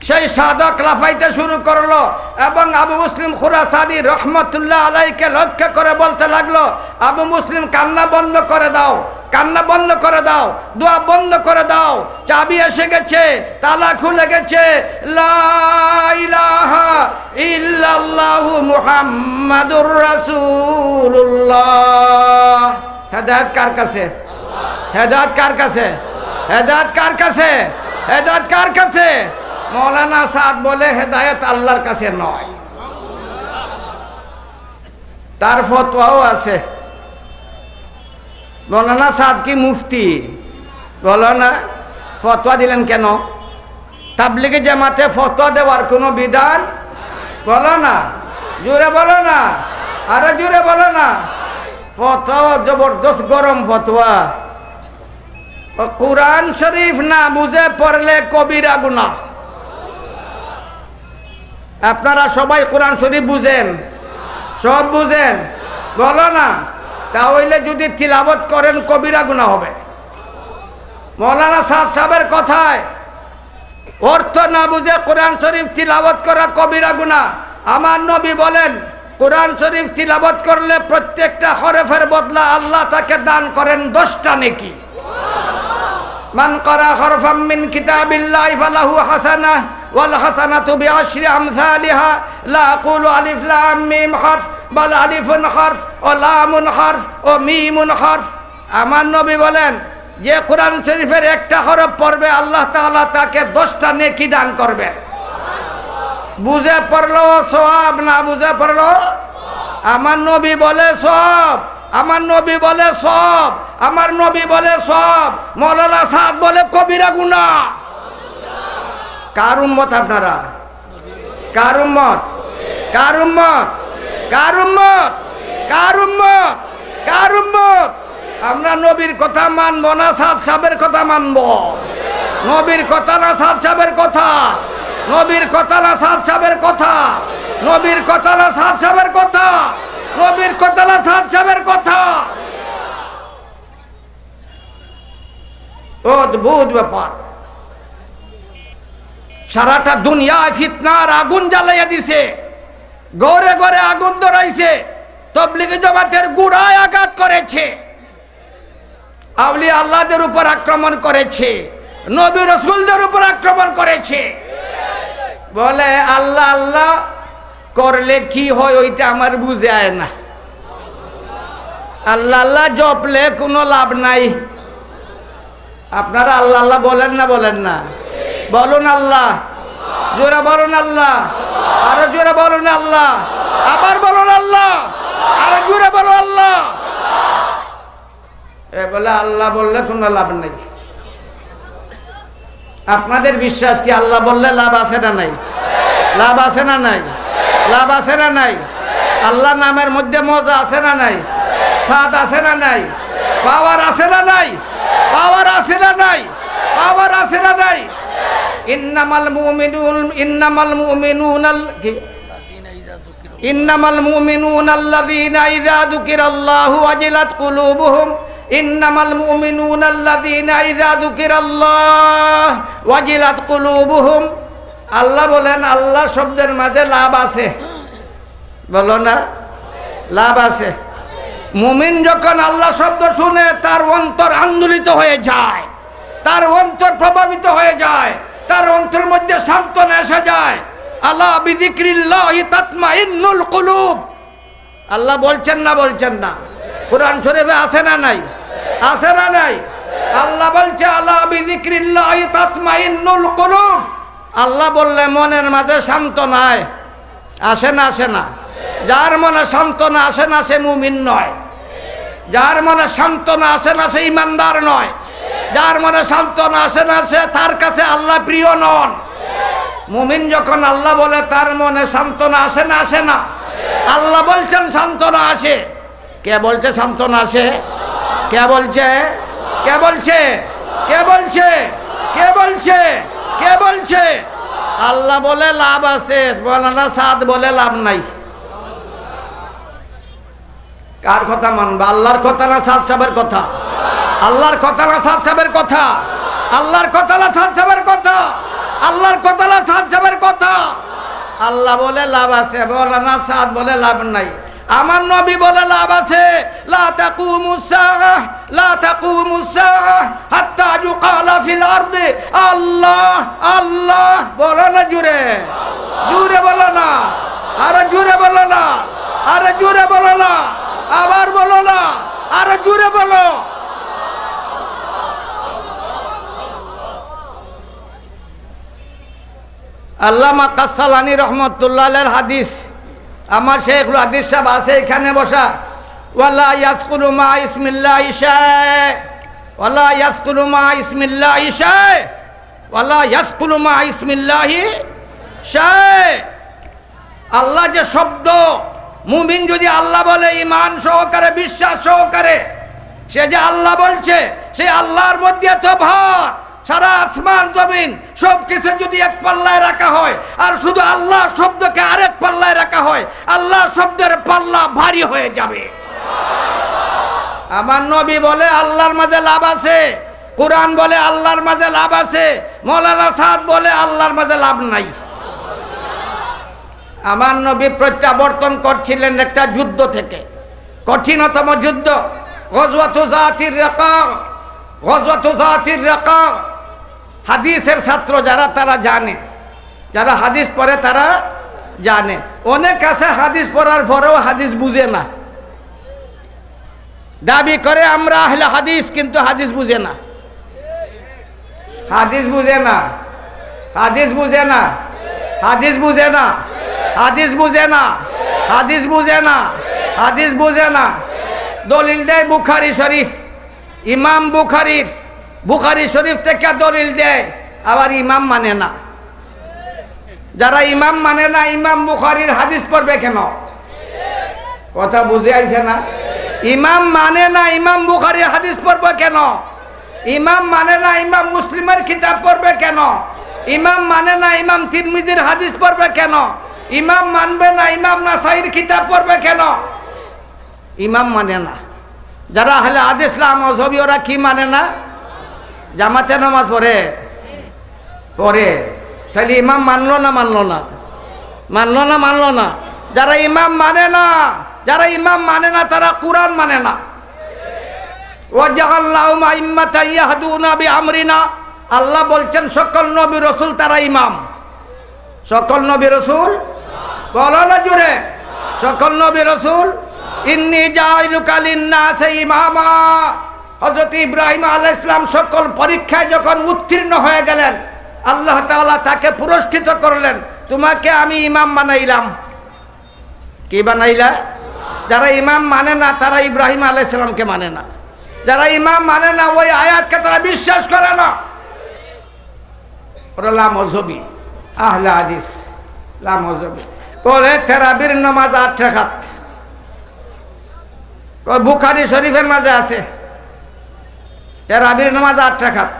সেই সাধক লাফাইতে শুরু করলো এবং আবু মুসলিম খুরাসানি রহমতুল্লাহ আলাইহিকে লক্ষ্য করে বলতে লাগলো, আবু মুসলিম কান্না বন্ধ করে দাও, কান্না বন্ধ করে দাও, দোয়া বন্ধ করে দাও, চাবি এসে গেছে, তালা খুলে গেছে। লা ইলাহা ইল্লাল্লাহু মুহাম্মাদুর রাসূলুল্লাহ। হেদায়েত কার কাছে? হেদায়েত কার কাছে? হেদায়েত কার কাছে? হেদায়েত কার কাছে? মৌলানা সাদ বলে হেদায়েত আল্লাহর কাছে নয়। তার ফতোয়াও আছে। মৌলানা সাদ কি মুফতি? বলো না, ফতোয়া দিলেন কেন? তাবলিগে জামাতে ফতোয়া দেওয়ার কোনো বিধান? বলো না, জোরে বলো না, আরে জোরে বলো না। ফতোয়া জবরদস্ত গরম ফতোয়া। কুরআন শরীফ না বুঝে পড়লে কবিরা গুনাহ। আপনারা সবাই কোরআন শরীফ বুঝেন? সব বুঝেন? বলো না। তাহলে যদি তিলাওয়াত করেন কবিরা গুনাহ হবে। মৌলানা সাহেবের কথায় অর্থ না বুঝে কোরআন শরীফ তিলাওয়াত করা কবিরা গুনাহ। আমার নবী বলেন, কোরআন শরীফ তিলাওয়াত করলে প্রত্যেকটা হরফের বদলা আল্লাহ তাকে দান করেন 10টা নেকি। মান ক্বারা হরফাম মিন কিতাবিল্লাহি ফালাহু হাসানাহ ওয়াল হাসানাতু বিআশরি আমসালিহা লা আকুলু আলিফ লাম মিম হরফ বাল আলিফুন হরফ ও লামুন হরফ ও মিমুন হরফ। আমার নবী বলেন, যে কোরআন শরীফের একটা হরফ পড়বে আল্লাহ তাআলা তাকে 10টা নেকি দান করবে। বুঝে পড়লো সওয়াব, না বুঝে পড়লো? আমার নবী বলে সওয়াব, আমার নবী বলে সওয়াব, আমার নবী বলে সওয়াব। মৌলানা সাদ বলে কবিরা গুনাহ। কার উম্মত আপনারা? কার উম্মত? কার উম্মত? কার উম্মত? কার উম্মত? কার উম্মত? আমরা নবীর কথা মানব না সাদ সাহেবের কথা মানব? নবীর কথা না সাদ সাহেবের কথা? নবীর কথা না সাদ সাহেবের কথা? নবীর কথা না সাদ সাহেবের কথা? নবীর কথা না সাদ সাহেবের কথা? অদ্ভুত ব্যাপার। সারাটা দুনিয়ায় ফিতনার আগুন জ্বালাইয়া দিছে। ঘরে ঘরে আগুন ধরাইছে, তাবলীগী জামাতের গোড়ায় আঘাত করেছে, আউলিয়া আল্লাহদের উপর আক্রমণ করেছে, নবী রাসূলদের উপর আক্রমণ করেছে। বলে আল্লাহ আল্লাহ করলে কি হয় ওইটা আমার বুঝে আয় না, আল্লাহ আল্লাহ জপলে কোনো লাভ নাই। আপনারা আল্লাহ আল্লাহ বলেন না? বলেন না? বলুন আল্লাহ, জোরে বলুন আল্লাহ, আরো জোরে বলুন আল্লাহ, আবার বলুন আল্লাহ, আরো জোরে বলুন আল্লাহ। এ বলে আল্লাহ বললে কোনো লাভ নাই। আপনাদের বিশ্বাস কি আল্লাহ বললে লাভ আছে না নাই? লাভ আছে না নাই? লাভ আছে না নাই? আল্লাহ নামের মধ্যে মজা আছে না নাই? স্বাদ আছে না নাই? পাওয়ার আছে না নাই? পাওয়ার আছে না নাই? পাওয়ার আছে না নাই? ইন্নামাল মুমিনুনা আল্লাযীনা ইযা যুকিরাল্লাহু ওয়াজিলাত কুলুবুহুম। ইন্নামাল মুমিনুনা আল্লাযীনা ইযা যুকিরাল্লাহু ওয়াজিলাত কুলুবুহুম। আল্লাহ বলেন, আল্লাহ শব্দের মাঝে লাভ আছে, বলো না? লাভ আছে। মুমিন যখন আল্লাহ শব্দ শুনে তার অন্তর আন্দোলিত হয়ে যায়, তার অন্তর প্রভাবিত হয়ে যায়, তার অন্তরের মধ্যে সান্ত্বনা এসে যায়। আলা বিযিক্রিল্লাহি তাতমাইন্নুল কুলুব। আল্লাহ বলছেন না? বলছেন না? কুরআন শরীফে আছে না নাই? আছে না নাই? আল্লাহ বলছে আলা বিযিক্রিল্লাহি তাতমাইন্নুল কুলুব। আল্লাহ বললে মনের মাঝে সান্ত্বনা আসে না? আসে না? যার মনে সান্ত্বনা আসে না সে মুমিন নয়, যার মনে সান্ত্বনা আসে না সে ইমানদার নয়, যার মনে সান্ত্বনা আসে না সে তার কাছে আল্লাহ প্রিয় নন। মুমিন যখন আল্লাহ বলে তার মনে সান্ত্বনা আসে না? আসে না? আল্লাহ বলছেন সান্ত্বনা আসে। কে বলছে সান্ত্বনা আসে? কে বলছে? কে বলছে? কে বলছে? কে বলছে? কে বলছে? আল্লাহ বলে লাভ আছে, মৌলানা সাদ বলে লাভ নাই। কার কথা মানবা? আল্লাহর কথা না সাদ সাহেবের কথা? আল্লাহর কথা না সাদ সাহেবের কথা? আল্লাহর কথা না সাদ সাহেবের কথা? আল্লাহর কথা না সাদ সাহেবের কথা? আল্লাহ বলে লাভ আছে, মৌলানা সাদ বলে লাভ নাই। আমার নবী বলে লাভ আছে। লা তাকুমুস সাআহ, লা তাকুমুস সাআহ হাত্তা ইউকালা ফিল আরদি আল্লাহ আল্লাহ। বলো না জুড়ে? জুড়ে বলো না? আরে জুড়ে বলো না? আরে জুড়ে বলো না? আবার বলো না? আরে জুড়ে বলো। আল্লামা কাসসালানী রহমতুল্লাহ আলাইহির হাদিস, আমার শেখুল হাদিস সাহেব আছে এখানে বসা। ওয়ালা ইয়াজকুরু মা ইসমিল্লাহি শাই, ওয়ালা ইয়াজকুরু মা ইসমিল্লাহি শাই, ওয়ালা ইয়াজকুরু মা ইসমিল্লাহি শাই। আল্লাহ যে শব্দ, মুমিন যদি আল্লাহ বলে ঈমান সহকারে, বিশ্বাস সহকারে, সে যে আল্লাহ বলছে, সে আল্লাহর মধ্যে এত ভর, সারা আসমান জমিন সব কিছু যদি এক পাল্লায় রাখা হয় আর শুধু আল্লাহ শব্দকে আরেক পাল্লায় রাখা হয়, আল্লাহ শব্দের পাল্লা ভারী হয়ে যাবে। আমার নবী বলে আল্লাহর মাঝে লাভ আছে, কুরআন বলে আল্লাহর মাঝে লাভ আছে, মৌলানা সাদ বলে আল্লাহর মাঝে লাভ নাই। আমার নবী প্রত্যাবর্তন করছিলেন একটা যুদ্ধ থেকে, কঠিনতম যুদ্ধ, গজওয়াতু যাতির রাকা। গজওয়াতু যাতির রাকা হাদিসের ছাত্র যারা তারা জানে, যারা হাদিস পড়ে তারা জানে। অনেক আছে হাদিস পড়ার পরেও হাদিস বুঝে না, দাবি করে আমরা আহলে হাদিস, কিন্তু হাদিস বুঝে না। হাদিস বুঝে না, হাদিস বুঝে না, হাদিস বুঝে না, হাদিস বুঝে না, হাদিস বুঝে না, হাদিস বুঝে না। দলিল দেয় বুখারী শরীফ, ইমাম বুখারীর বুখারী শরীফ থেকে দলিল দেয়, আবার ইমাম মানে না। যারা ইমাম মানে না, ইমাম বুখারীর হাদিস পড়বে কেন? কথা বুঝে আইছে না? ইমাম মানে না, ইমাম বুখারীর হাদিস পড়বে কেন? ইমাম মানে না, ইমাম মুসলিমের কিতাব পড়বে কেন? ইমাম মানে না, ইমাম তিরমিজির হাদিস পড়বে কেন? ইমাম মানবে না, ইমাম নাসাইর কিতাব পড়বে কেন? ইমাম মানে না। যারা আহলে হাদিস মাযহাবী ওরা কি মানে না? জামাতে নামাজ পড়ে পড়ে, তাহলে ইমাম মানলো না? মানলো না? মানলো না? মানলো না? যারা ইমাম মানে না, যারা ইমাম মানে না তারা কুরআন মানে না। ওয়াজআলনাহুম আইম্মাতান ইয়াহদুনা বিআমরিনা, আল্লাহ বলছেন সকল নবী রাসূল তারা ইমাম। সকল নবী রাসূল বলো না জোরে, সকল নবী রাসূল। ইন্নী জাইলুকা লিন-নাসি ইমামা, হযরত ইব্রাহিম আলাইহিস সালাম সকল পরীক্ষায় যখন উত্তীর্ণ হয়ে গেলেন, আল্লাহ তাআলা তাকে পুরস্কৃত করলেন, তোমাকে আমি ইমাম বানাইলাম। কি বানাইলা? যারা ইমাম মানে না তারা ইব্রাহিম আলাইহিস সালামকে মানে না, যারা ইমাম মানে না ওই আয়াতকে তারা বিশ্বাস করে না। ওরা লামজহবি, আহলে হাদিস, লামজহবি। বলে তারাবির নামাজ 8 রাকাত, বুখারী শরীফের মাঝে আছে তারাবির নামাজ 8 রাকাত।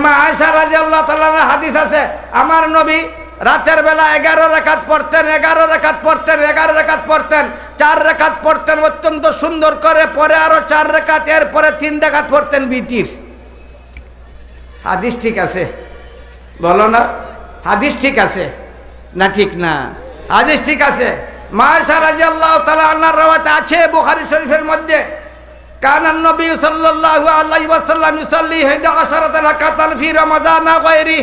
মা আয়েশা রাদিয়াল্লাহু তাআলা হাদিস আছে, আমার নবী রাতের বেলা 11 রাকাত পড়তেন, 11 রাকাত পড়তেন, 11 রাকাত পড়তেন, 4 রাকাত পড়তেন অত্যন্ত সুন্দর করে, পরে আরো 4 রাকাত, এরপরে 3 রাকাত পড়তেন বিতির। হাদিস ঠিক আছে বলো না? হাদিস ঠিক আছে না? ঠিক না? হাদিস ঠিক আছে। মা আয়েশা রাদিয়াল্লাহু তাআলা আনহার রওয়ায়াত আছে বুখারী শরীফের মধ্যে, কানান নবী সাল্লাল্লাহু আলাইহি ওয়াসাল্লাম ইউসাল্লি 11 রাকাতান ফি রমাযান গায়রি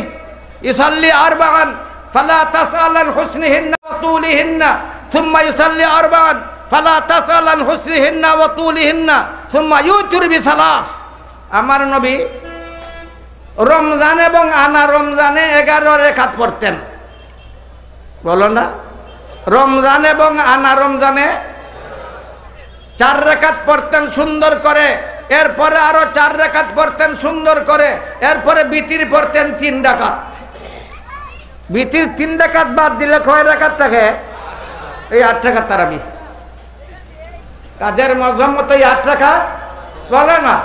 ইউসাল্লি 4 ফালা তাসআলান হুসনিহিন্না ওয়া তুলিহিন্না সুম্মা ইউসাল্লি 4 ফালা তাসআলান হুসনিহিন্না ওয়া তুলিহিন্না সুম্মা ইউতির বিসালাস। আমার নবী রমজান এবং আনা রমজানে 11 রাকাত পড়তেন, বলো না? রমজান এবং আনা রমজানে 4 রাকাত পড়তেন সুন্দর করে, এরপরে আরো 4 রাকাত পড়তেন সুন্দর করে, এরপরে বিতির পড়তেন 3 রাকাত। বিতির 3 রাকাত বাদ দিলে কয় রাকাত থাকে? এই 8 রাকাত তারাবি। কাদের মজহব মতো 8 রাকাত বলে না।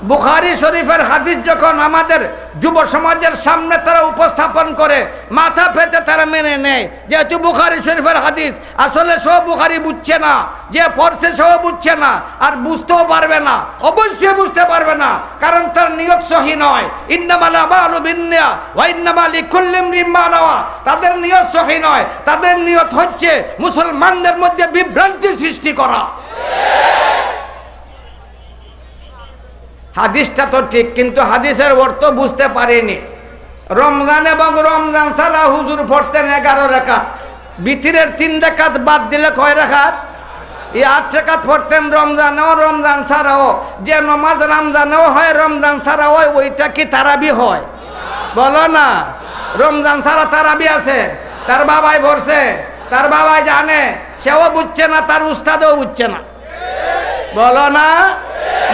বুখারী শরীফের হাদিস যখন আমাদের যুব সমাজের সামনে তারা উপস্থাপন করে, মাথা পেতে তারা মেনে নেয়, যেহেতু বুখারী শরীফের হাদিস। আসলে সব বুখারী বুঝছে না, যে পড়ছে সব বুঝছে না, আর বুঝতেও পারবে না, অবশ্যই বুঝতে পারবে না, কারণ তার নিয়ত সহি নয়। ইন্নামাল আমালু বিন্নিয়াত ওয়া ইন্নামা লিকুল্লি ইমরিইন মা নাওয়া। তাদের নিয়ত সহি নয়, তাদের নিয়ত হচ্ছে মুসলমানদের মধ্যে বিভ্রান্তি সৃষ্টি করা। হাদিসটা তো ঠিক, কিন্তু হাদিসের অর্থ বুঝতে পারেনি। রমজান এবং রমজান ছাড়া হুজুর পড়তেন 11 রাকাত, বিতিরের 3 রাকাত বাদ দিলে কয় রাকাত? এই 8 রাকাত পড়তেন রমজানেও রমজান ছাড়াও। যে নামাজ রমজানেও হয় রমজান ছাড়াও হয়, ওইটা কি তারাবি হয়? বলো না। রমজান ছাড়া তারাবি আছে, তার বাবাই পড়ছে, তার বাবাই জানে, সেও বুঝছে না, তার উস্তাদও বুঝছে না। বলো না,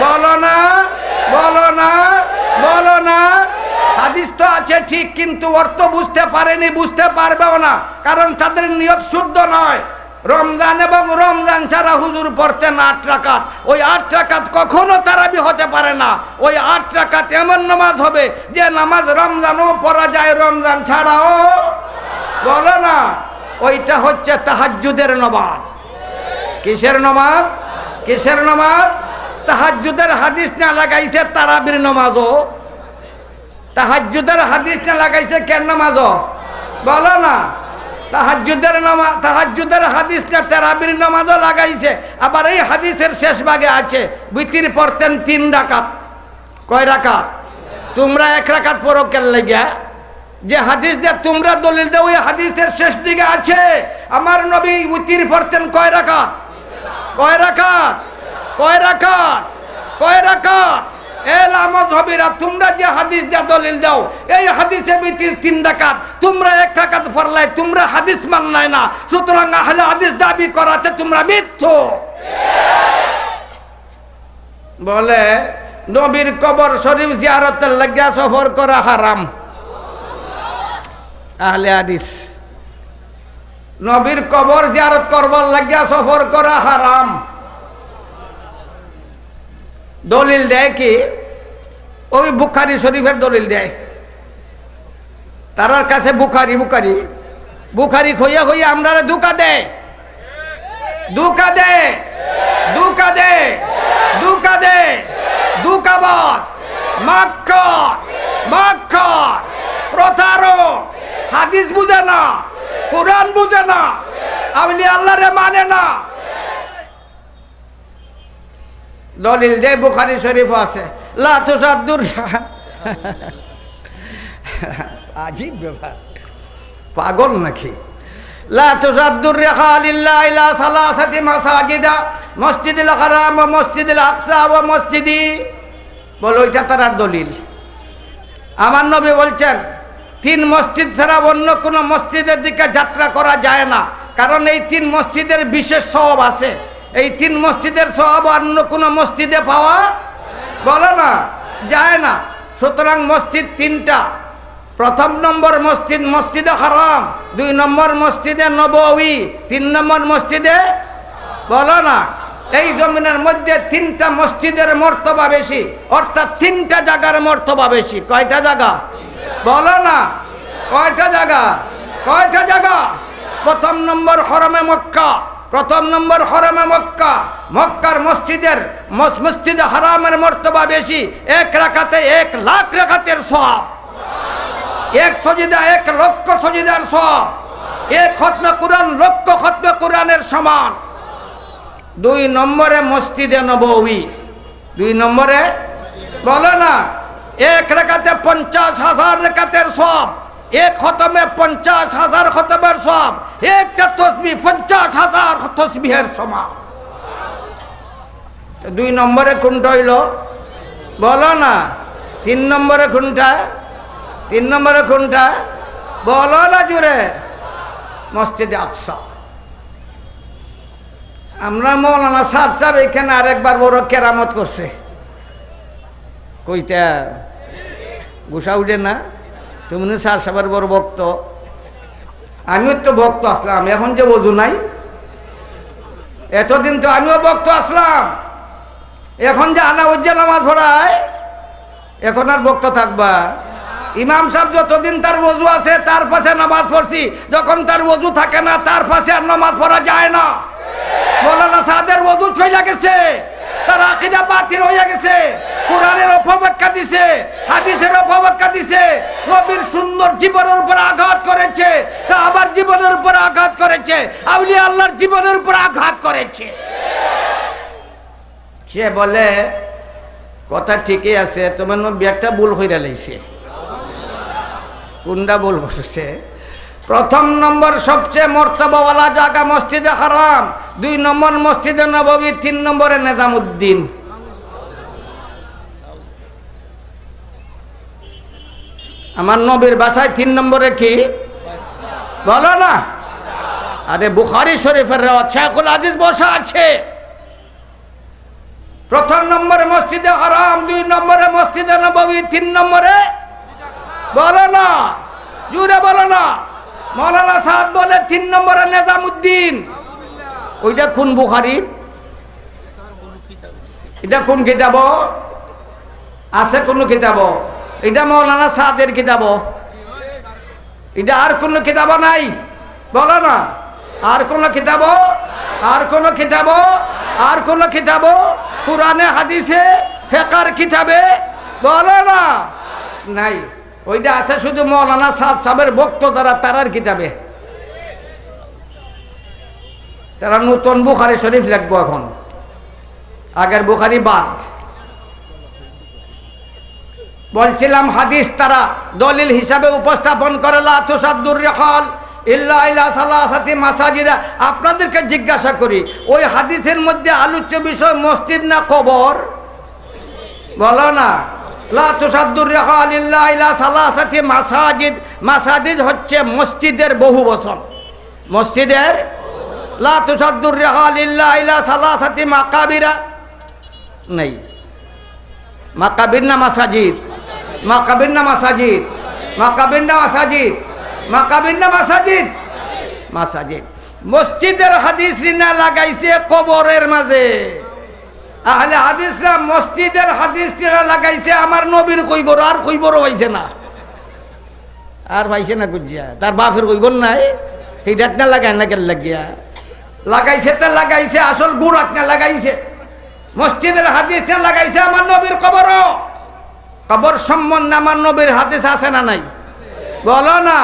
বলো না, বলো না, বলো না। হাদিস তো আছে ঠিক, কিন্তু অর্থ বুঝতে পারেনি, বুঝতে পারবেও না, কারণ তাদের নিয়ত শুদ্ধ নয়। রমজান এবং রমজান ছাড়া হুজুর পড়তেন 8 রাকাত। ওই 8 রাকাত কখনো তারাবি হতে পারে না। ওই 8 রাকাত এমন নামাজ হবে যে নামাজ রমজানও পড়া যায়, রমজান ছাড়াও। বলো না। ওইটা হচ্ছে তাহাজ্জুদের নামাজ। কিসের নামাজ? কিসের নামাজ? তাহাজ্জুদের হাদিস না লাগাইছে তারাবির নামাজও। তাহাজ্জুদের হাদিস না লাগাইছে কেন নামাজও? বলো না। তাহাজ্জুদের নামাজ, তাহাজ্জুদের হাদিস না তারাবির নামাজও লাগাইছে। আবার এই হাদিসের শেষ ভাগে আছে বিতির পড়তেন 3 রাকাত। কয় রাকাত? তোমরা 1 রাকাত পড়ো কেন লাগিয়া? যে হাদিস দিয়ে তোমরা দলিল দাও, ওই হাদিসের শেষ দিকে আছে আমার নবী বিতির পড়তেন কয় রাকাত? কয় রাকাত? কয় রাকাত? কয় রাকাত? লামজহবিরা, তোমরা যে হাদিস দিয়ে দলিল দাও, এই হাদিসে বিতির 3 রাকাত, তোমরা 1 রাকাত পড়লাই, তোমরা হাদিস মানলাই না। সুতরাং আহলে হাদিস দাবি করাতে তোমরা মিথ্যু। বলে নবীর কবর শরীফ জিয়ারতের লাগিয়া সফর করা হারাম। আহলে হাদিস নবীর কবর জিয়ারত করবার লাগিয়া সফর করা হারাম। দলিল দেয় কি? ওই বুখারী শরীফের দলিল দেয়। তার কাছে বুখারী বুখারী বুখারী খইয়া খইয়া আমরা ধোঁকা দেয়, ধোঁকা দেয়, ধোঁকা দেয়, ধোঁকা দেয়, ধোঁকাবাজ, মাক্কার, মাক্কার, প্রতারক। হাদিস বুঝে না, কোরআন বুঝে না, আউলিয়া আল্লাহরে মানে না। দলিল দে বুখারী শরীফ আছে, লা তুসাদ্দুর আজীব ব্যাপার, পাগল নাকি? লা তুসাদ্দুর রিহাল ইল্লা ইলা সালাসাতি মাসাজিদা, মসজিদুল হারাম ওয়া মসজিদুল আকসা ওয়া মসজিদি। বলো এটা তার দলিল। আমার নবী বলছেন 3 মসজিদ ছাড়া অন্য কোনো মসজিদের দিকে যাত্রা করা যায় না, কারণ এই 3 মসজিদের বিশেষ সওয়াব আছে। এই 3 মসজিদের সওয়াব অন্য কোনো মসজিদে পাওয়া বলো না যায় না। সুতরাং মসজিদ 3টা। প্রথম নম্বর মসজিদ মসজিদে হারাম, 2 নম্বর মসজিদে নববী, 3 নম্বর মসজিদে বলো না। এই জমিনের মধ্যে 3টা মসজিদের মর্তবা বেশি, অর্থাৎ 3টা জায়গার মর্তবা বেশি। কয়টা জায়গা বলো না? কয়টা জায়গা? কয়টা জায়গা? প্রথম নম্বর হরমে মক্কা, প্রথম নম্বর হরমে মক্কা। মক্কার মসজিদে হারামের মর্তবা বেশি। 1 রাকাতে 1 লাখ রাকাতের সওয়াব, 1 সজিদা 1 লক্ষ সজিদার সওয়াব, 1 খতমে কুরআন লক্ষ খতমে কুরআনের সমান। 2 নম্বরে মসজিদে নববী, 2 নম্বরে বলো না। 1 রাকাতে 50,000 রাকাতের সওয়াব, 1 খতমে 50,000 খতমের সওয়াব, একটা তাসবিহ 50,000 তাসবিহের সমান। 2 নম্বরে কোনটা হইল বলো না? 3 নম্বরে কোনটা? 3 নম্বরে কোনটা বলো না জুড়ে? মসজিদে আকসা। আমরা মৌলানা সাহেব এখানে আরেকবার বড় কেরামত করছে। কইতা গুসা উঠে না? তুমি সাহেবের বড় ভক্ত, আমিও তো ভক্ত আসলাম। এখন যে ওযু নাই, এতদিন তো আমিও ভক্ত আসলাম। এখন যে আনা উজ্জে নামাজ পড়ায়, এখন আর ভক্ত থাকবা? ইমাম সাহেব যতদিন তার ওযু আছে তার পাশে নামাজ পড়ছি, যখন তার ওযু থাকে না তার পাশে আর নামাজ পড়া যায় না। মৌলানা সাহেবের ওযু চলে গেছে, তার আকীদা বাতিল হয়ে গেছে, কোরআনের অপব্যাখ্যা দিছে, হাদিসের অপব্যাখ্যা দিছে, নবীর সুন্দর জীবনের উপর আঘাত করেছে, সাহাবার জীবনের উপর আঘাত করেছে, আউলিয়া আল্লাহর জীবনের উপর আঘাত করেছে। সে বলে কথা ঠিকই আছে, তোমার নবী একটা ভুল কইরা লাইছে। কোনটা ভুল বসেছে? প্রথম নম্বর সবচেয়ে মর্তবাওয়ালা জায়গা মসজিদে হারাম, 2 নম্বর মসজিদে নববী, 3 নম্বরে নিজামউদ্দিন। আমার নবীর বাসায় 3 নম্বরে কি বলো না? আরে বুখারী শরীফের রিওয়ায়াত, শেখুল হাদিস বসা আছে। প্রথম নম্বরে মসজিদে হারাম, 2 নম্বরে মসজিদে নববী, 3 নম্বরে বলো না জুড়ে বলো না। মৌলানা সাহেব বলে 3 নম্বরে নিজামউদ্দিন। ওইটা কোন বুখারী? এটা কোন কিতাব আছে? কোন কিতাব? এটা মৌলানা সাহেবের কিতাব। এটা আর কোন কিতাব নাই বলো না? আর কোন কিতাব? আর কোন কিতাব? আর কোন কিতাব? কুরআনে হাদিসে ফিকহের কিতাবে বলো না নাই। ওইটা আছে শুধু মৌলানা সাহেবের ভক্ত যারা তারার কিতাবে। তারা নতুন বুখারী শরীফ লিখবো এখন, আগের বুখারী বাদ। বলছিলাম হাদিস তারা দলিল হিসাবে উপস্থাপন করে, লা তুসাদ্দুর রিহাল ইল্লা ইলা সালাসাতি মাসাজিদা। আপনাদেরকে জিজ্ঞাসা করি, ওই হাদিসের মধ্যে আলোচ্য বিষয় মসজিদ না কবর বলো না? লা তুসাদ্দুর রিহাল ইল্লা ইলা সালাসাতি মাসাজিদ, মাসাজিদ হচ্ছে মসজিদের বহু বচন। মসজিদের লা তুসাদ্দুর রিহাল ইল্লা ইলা সালাসাতি মাকাবিরা নাই। মাকাবির না মাসাজিদ? মাকাবির না মাসাজিদ? মাকাবির না মাসাজিদ? মাকাবির না মাসাজিদ? মাসাজিদ। মসজিদের হাদিস না লাগাইছে কবরের মাঝে। আহলে হাদিসরা মসজিদের হাদিস লাগাইছে আমার নবীর কইবর, আর কইবরও হইছে না, আর পাইছে না গুজিয়া। তার বাপের কইবর নাই, সেইটাত না লাগাই না কেন লাগিয়া লাগাইছে। তা লাগাইছে আসল গুড়াত না লাগাইছে। মসজিদের হাদিস না লাগাইছে আমার নবীর কবরও। কবর সম্বন্ধে আমার নবীর হাদিস আছে না নাই বলো না?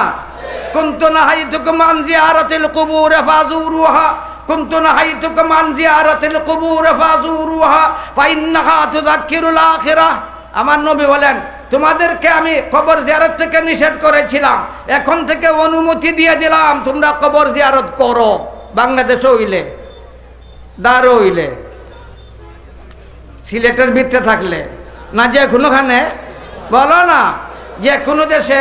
কুনতু নাহাইতুকুম আন জিয়ারাতিল কুবুর ফাজুরুহা কুনতু নাহাইতুকুম আন জিয়ারাতিল কুবুর ফাজুরুহা ফাইন্নাহা তুযাক্কিরুল আখিরাহ। আমার নবী বলেন, তোমাদেরকে আমি কবর জিয়ারত থেকে নিষেধ করেছিলাম, এখন থেকে অনুমতি দিয়ে দিলাম তোমরা কবর জিয়ারত করো। বাংলাদেশে হইলে, দারো হইলে, সিলেটের ভিতরে থাকলে, না যে কোনোখানে, বলো না, যে কোনো দেশে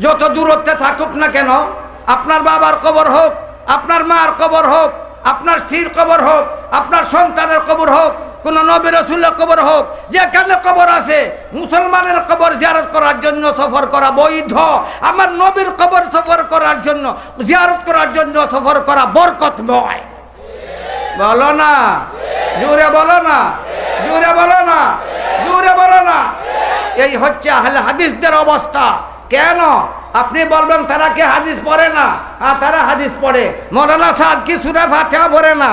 যত দূরত্বে থাকুক না কেন, আপনার বাবার কবর হোক, আপনার মার কবর হোক, আপনার স্ত্রীর কবর হোক, আপনার সন্তানের কবর হোক, কোন নবী রাসূলের কবর হোক, যেখানে কবর আছে মুসলমানের কবর জিয়ারত করার জন্য সফর করা বৈধ। আমার নবীর কবর সফর করার জন্য, জিয়ারত করার জন্য সফর করা বরকতময়। বলো না, জোরে বলো না, জোরে বলো না, জোরে বলো না। এই হচ্ছে আহলে হাদিসদের অবস্থা। কেন আপনি বলবেন তারা কি হাদিস পড়ে না? হ্যাঁ, তারা হাদিস পড়ে। মৌলানা সাদ কি সূরা ফাতিহা পড়ে না?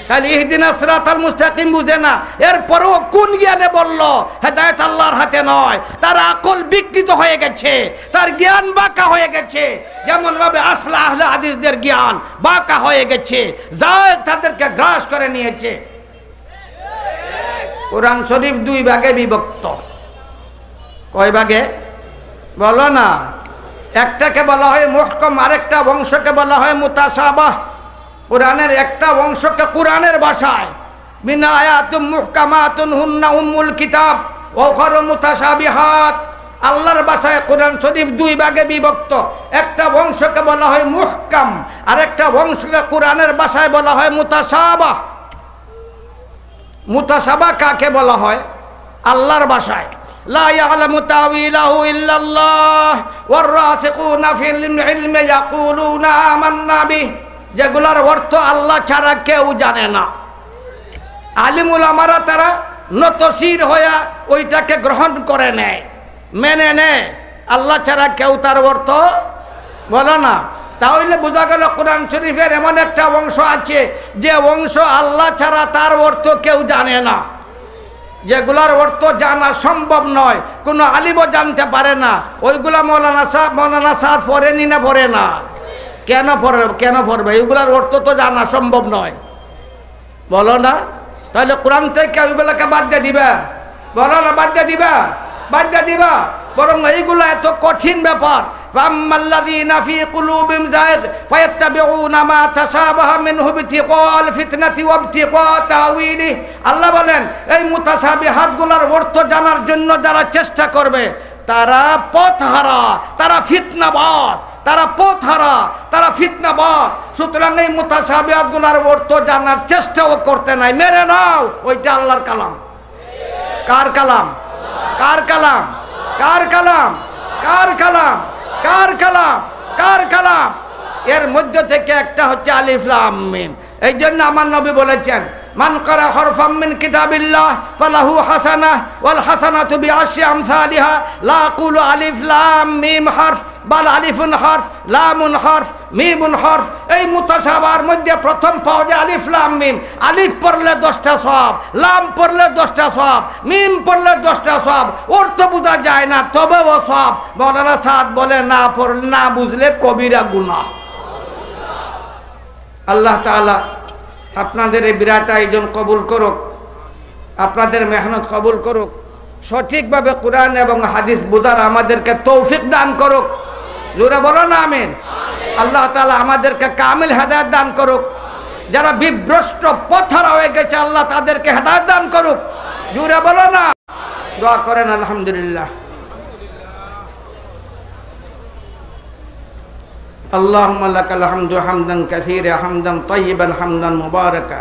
তাহলে ইহদিনাস সিরাতাল মুস্তাকিম বুঝে না? এরপরও কোন জ্ঞানে বলল হেদায়েত আল্লাহর হাতে নয়? তার আকল বিকৃত হয়ে গেছে, তার জ্ঞান বাঁকা হয়ে গেছে। যেমন ভাবে আসলে আহলে হাদিসদের জ্ঞান বাঁকা হয়ে গেছে, যা তাদেরকে গ্রাস করে নিয়েছে। কোরআন শরীফ দুই ভাগে বিভক্ত। কয় ভাগে বলো না? একটাকে বলা হয় মুহকাম, আরেকটা অংশকে বলা হয় মুতাশাবাহ। কোরআনের একটা অংশকে কোরআনের ভাষায় মিনা আয়াতুম মুহকামাতুন হুন্না উম্মুল কিতাব ওয়া উখারু মুতাশাবিহাত। আল্লাহর ভাষায় কোরআন শরীফ দুই ভাগে বিভক্ত। একটা অংশকে বলা হয় মুহকাম, আরেকটা অংশকে কোরআনের ভাষায় বলা হয় মুতাশাবাহ। মুতাশাবাহ কাকে বলা হয়? আল্লাহর ভাষায় লা ইয়ালামু তাওয়িলাহু ইল্লাল্লাহ ওয়ার রাসিকুনা ফিল ইলমি ইয়াকুলুনা আমান্না বিহি, যেগুলার অর্থ আল্লাহ ছাড়া কেউ জানে না। আলিম উলামারা তারা নতশির হয়ে ওইটাকে গ্রহণ করে নেয়, মেনে নেয়। আল্লাহ ছাড়া কেউ তার অর্থ বলো না। তাহলে বোঝা গেল কোরআন শরীফের এমন একটা অংশ আছে যে অংশ আল্লাহ ছাড়া তার অর্থ কেউ জানে না, যেগুলার অর্থ জানা সম্ভব নয়, কোনো আলিমও জানতে পারে না। ওইগুলা মৌলানা সাহেব পড়েনি না পড়ে না? কেন পড়বে? এগুলার অর্থ তো জানা সম্ভব নয়, বলো না? তাহলে কোরআন থেকে ওইগুলাকে বাদ দিয়ে দিবা? বলো না, বাদ দিয়ে দিবা? বাদ দিয়ে দিবা? বরং এইগুলো এত কঠিন ব্যাপার। ফাম্মাল্লাযীনা ফী কুলুবিহিম যায়গ ফায়াত্তাবিউনা মা তাশাবাহা মিনহু ইবতিগাআল ফিতনাতি ওয়া ইবতিগা তাওয়িলি। আল্লাহ বলেন এই মুতাশাবিহাতগুলোর অর্থ জানার জন্য যারা চেষ্টা করবে তারা পথহারা, তারা ফিতনাবাজ, তারা পথহারা, তারা ফিতনাবাজ। সুতরাং এই মুতাশাবিহাতগুলোর অর্থ জানার চেষ্টাও করতে নাই। মেরে নাও, ওইটা আল্লাহর কালাম। কার কালাম? কার কালাম? কার কালাম? কার কালাম? কার কালাম? কার কালাম? এর মধ্যে থেকে একটা হচ্ছে আলিফ লাম মিম। এই জন্য আমার নবী বলেছেন মান কারা হরফাম মিন কিতাবিল্লাহ ফালাহু হাসানাহ ওয়াল হাসানাতু বিআশরি আমসালিহা লা আকুলু আলিফ লাম মিম হরফ বাল আলিফুন হরফ লামুন হরফ মিমুন হরফ। এই মুতাশাবিহার মধ্যে প্রথম পাওয়া যায় আলিফ লাম মিম। আলিফ পড়লে 10টা সওয়াব, লাম পড়লে 10টা সওয়াব, মিম পড়লে 10টা সওয়াব। অর্থ বোঝা যায় না তবেও সওয়াব। মৌলানা সাদ বলে না পড়লে, না বুঝলে কবিরা গুনাহ। আল্লাহ তাআলা আপনাদের এই বিরাট আয়োজন কবুল করুক, আপনাদের মেহনত কবুল করুক, সঠিকভাবে কোরআন এবং হাদিস বুঝার আমাদেরকে তৌফিক দান করুক। জোরে বলো না আমিন। আল্লাহ তাআলা আমাদেরকে কামিল হেদায়েত দান করুক। যারা বিভ্রষ্ট পথহারা হয়ে গেছে আল্লাহ তাদেরকে হেদায়েত দান করুক। জোরে বলো না। দোয়া করেন আলহামদুলিল্লাহ। اللهم لك الحمد حمدا كثيرا حمدا طيبا حمدا مباركا